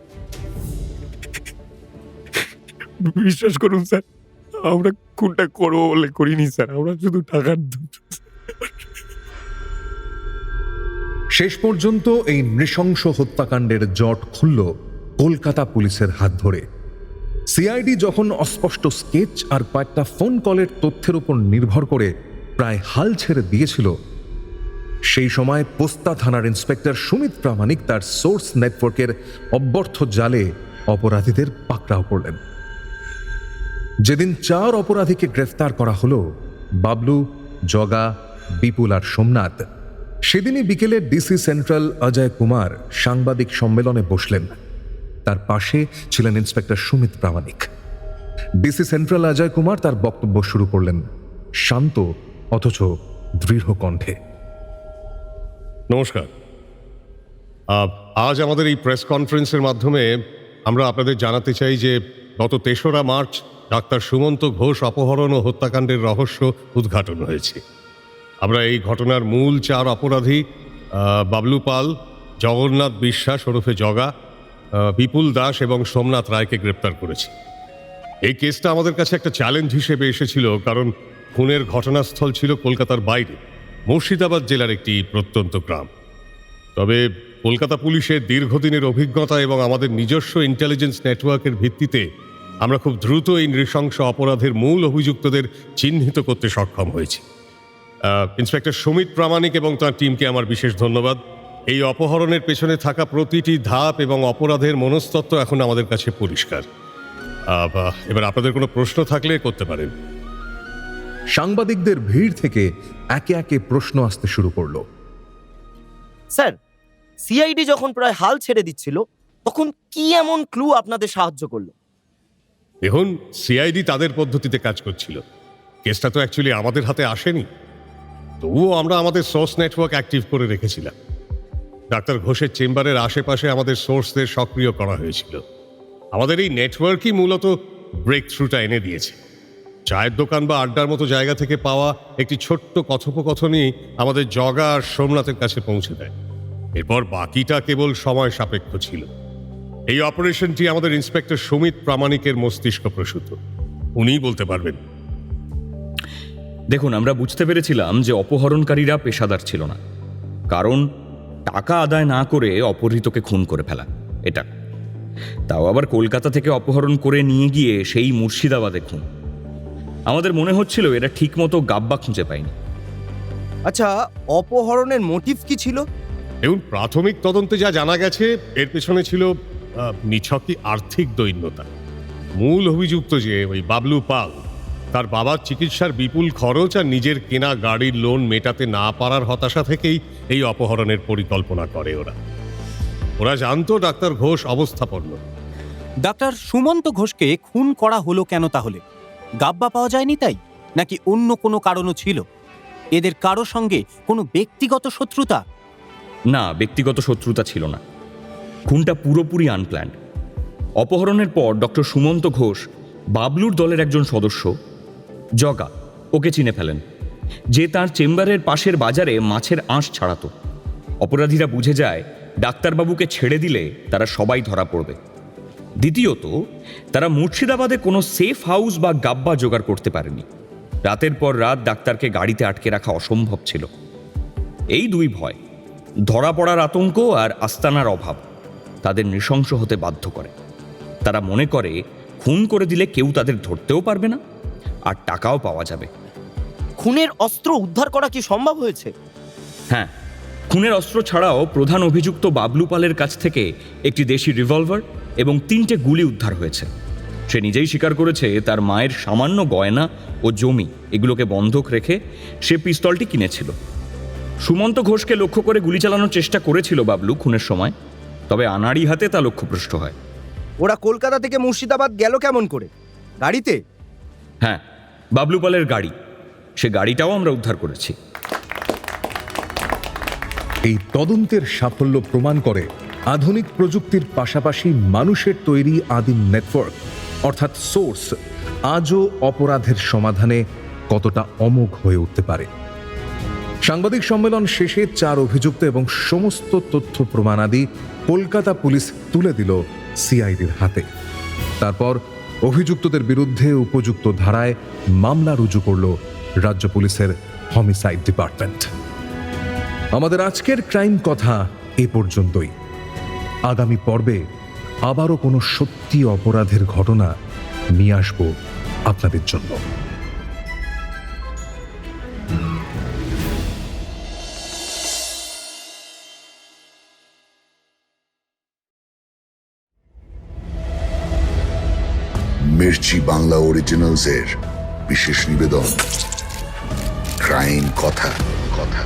বিশ্বাস করুন স্যার, আমরা খুনটা করবো বলে করিনি স্যার, আমরা শুধু টাকার। শেষ পর্যন্ত এই নৃশংস হত্যাকাণ্ডের জট খুলল কলকাতা পুলিশের হাত ধরে। সিআইডি যখন অস্পষ্ট স্কেচ আর কয়েকটা ফোন কলের তথ্যের উপর নির্ভর করে প্রায় হাল ছেড়ে দিয়েছিল, সেই সময় পোস্তা থানার ইন্সপেক্টর সুমিত প্রামাণিক তার সোর্স নেটওয়ার্কের অব্যর্থ জালে অপরাধীদের পাকড়াও করলেন। যেদিন 4 অপরাধীকে গ্রেফতার করা হলো, বাবলু, জগা, বিপুল আর সোমনাথ, সেদিনই বিকেলে ডিসি সেন্ট্রাল অজয় কুমার সাংবাদিক সম্মেলনে বসলেন। তার পাশে ছিলেন ইন্সপেক্টর সুমিত প্রামাণিক। ডিসি সেন্ট্রাল অজয় কুমার তার বক্তব্য শুরু করলেন শান্ত অথচ দৃঢ় কণ্ঠে। নমস্কার। আজ আমাদের এই প্রেস কনফারেন্সের মাধ্যমে আমরা আপনাদের জানাতে চাই যে গত 3রা মার্চ ডাক্তার সুমন্ত ঘোষ অপহরণ ও হত্যাকাণ্ডের রহস্য উদ্ঘাটন হয়েছে। আমরা এই ঘটনার মূল 4 অপরাধী বাবলু পাল, জগন্নাথ বিশ্বাস ওরফে জগা, বিপুল দাস এবং সোমনাথ রায়কে গ্রেপ্তার করেছি। এই কেসটা আমাদের কাছে একটা চ্যালেঞ্জ হিসেবে এসেছিল, কারণ খুনের ঘটনাস্থল ছিল কলকাতার বাইরে, মুর্শিদাবাদ জেলার একটি প্রত্যন্ত গ্রাম। তবে কলকাতা পুলিশের দীর্ঘদিনের অভিজ্ঞতা এবং আমাদের নিজস্ব ইন্টেলিজেন্স নেটওয়ার্কের ভিত্তিতে আমরা খুব দ্রুত এই নৃশংস অপরাধের মূল অভিযুক্তদের চিহ্নিত করতে সক্ষম হয়েছি। ইন্সপেক্টর সুমিত প্রামাণিক এবং তার টিমকে আমার বিশেষ ধন্যবাদ। এই অপহরণের পেছনে থাকা প্রতিটি ধাপ এবং অপরাধের মনস্তত্ত্ব এখন আমাদের কাছে পরিষ্কার। এবার আপনাদের কোনো প্রশ্ন থাকলে করতে পারেন। সাংবাদিকদের ভিড় থেকে একে একে প্রশ্ন আসতে শুরু করলো। স্যার, সিআইডি যখন প্রায় হাল ছেড়ে দিচ্ছিল, তখন কি এমন ক্লু আপনাদের সাহায্য করলো? দেখুন, সিআইডি তাদের পদ্ধতিতে কাজ করছিল। কেসটা তো অ্যাকচুয়ালি আমাদের হাতে আসেনি, তবুও আমরা আমাদের সোর্স নেটওয়ার্ক অ্যাক্টিভ করে রেখেছিলাম। ডাক্তার ঘোষের চেম্বারের আশেপাশে আমাদের সোর্সদের সক্রিয় করা হয়েছিল। আমাদের এই নেটওয়ার্কই মূলত ব্রেক থ্রুটা এনে দিয়েছে। চায়ের দোকান বা আড্ডার মতো জায়গা থেকে পাওয়া একটি ছোট্ট কথোপকথনই আমাদের জগা আর সোমনাথের কাছে পৌঁছে দেয়। এরপর বাকিটা কেবল সময় সাপেক্ষ ছিল। এই অপারেশনটি আমাদের ইন্সপেক্টর সুমিত প্রামাণিকের মস্তিষ্ক প্রসূত, উনিই বলতে পারবেন। দেখুন, আমরা বুঝতে পেরেছিলাম যে অপহরণকারীরা পেশাদার ছিল না, কারণ টাকা আদায় না করে অপহৃতকে খুন করে ফেলা, এটা তাও আবার কলকাতা থেকে অপহরণ করে নিয়ে গিয়ে সেই মুর্শিদাবাদে খুন। আমাদের মনে হচ্ছিল এরা ঠিকমতো গাব্বা খুঁজে পায়নি। আচ্ছা, অপহরণের মোটিভ কি ছিল? এবং প্রাথমিক তদন্তে যা জানা গেছে, এর পেছনে ছিল নিছকই আর্থিক দৈন্যতা। মূল অভিযুক্ত যে ওই বাবলু পাল, তার বাবার চিকিৎসার বিপুল খরচ আর নিজের কেনা গাড়ির লোন মেটাতে না পারার হতাশা থেকেই এই অপহরণের পরিকল্পনা করে ওরা জানতো ডাক্তার ঘোষ অবস্থাপন্ন। ডাক্তার সুমন্ত ঘোষকে খুন করা হলো কেন তাহলে? গাব্বা পাওয়া যায়নি তাই, নাকি অন্য কোনো কারণও ছিল? এদের কারো সঙ্গে কোনো ব্যক্তিগত শত্রুতা? না, ব্যক্তিগত শত্রুতা ছিল না। খুনটা পুরোপুরি আনপ্ল্যান্ড। অপহরণের পর ডক্টর সুমন্ত ঘোষ বাবলুর দলের একজন সদস্য জগা, ওকে চিনে ফেলেন, যে তার চেম্বারের পাশের বাজারে মাছের আঁশ ছাড়াতো। অপরাধীরা বুঝে যায় ডাক্তারবাবুকে ছেড়ে দিলে তারা সবাই ধরা পড়বে। দ্বিতীয়ত, তারা মুর্শিদাবাদে কোনো সেফ হাউস বা গাব্বা জোগাড় করতে পারেনি। রাতের পর রাত ডাক্তারকে গাড়িতে আটকে রাখা অসম্ভব ছিল। এই দুই ভয়, ধরা পড়ার আতঙ্ক আর আস্তানার অভাব, তাদের নৃশংস হতে বাধ্য করে। তারা মনে করে খুন করে দিলে কেউ তাদের ধরতেও পারবে না, আর টাকাও পাওয়া যাবে। খুনের অস্ত্র উদ্ধার করা কি সম্ভব হয়েছে? হ্যাঁ, খুনের অস্ত্র ছাড়াও প্রধান অভিযুক্ত বাবলু পালের কাছ থেকে একটি দেশি রিভলভার এবং 3টে গুলি উদ্ধার হয়েছে। সে নিজেই স্বীকার করেছে তার মায়ের সামান্য গয়না ও জমি এগুলোকে বন্ধক রেখে সে পিস্তলটি কিনেছিল। সুমন্ত ঘোষকে লক্ষ্য করে গুলি চালানোর চেষ্টা করেছিল বাবলু খুনের সময়, তবে আনাড়ি হাতে তা লক্ষ্যভ্রষ্ট হয়। ওরা কলকাতা থেকে মুর্শিদাবাদ গেল কেমন করে? গাড়িতে? হ্যাঁ, বাবলু পালের গাড়ি, সে গাড়িটাও আমরা উদ্ধার করেছি। এই তদন্তের সাফল্য প্রমাণ করে আধুনিক প্রযুক্তির পাশাপাশি মানুষের তৈরি আদিম নেটওয়ার্ক অর্থাৎ সোর্স আজও অপরাধের সমাধানে কতটা অমোঘ হয়ে উঠতে পারে। সাংবাদিক সম্মেলন শেষে 4 অভিযুক্ত এবং সমস্ত তথ্য প্রমাণাদি কলকাতা পুলিশ তুলে দিল সিআইডির হাতে। তারপর অভিযুক্তদের বিরুদ্ধে উপযুক্ত ধারায় মামলা রুজু করল রাজ্য পুলিশের হোমিসাইড ডিপার্টমেন্ট। আমাদের আজকের ক্রাইম কথা এ পর্যন্তই। আগামী পর্বে আবারও কোনো সত্যি অপরাধের ঘটনা নিয়ে আসব আপনাদের জন্য। মির্চি বাংলা অরিজিনালসের বিশেষ নিবেদন, ক্রাইম কথা কথা।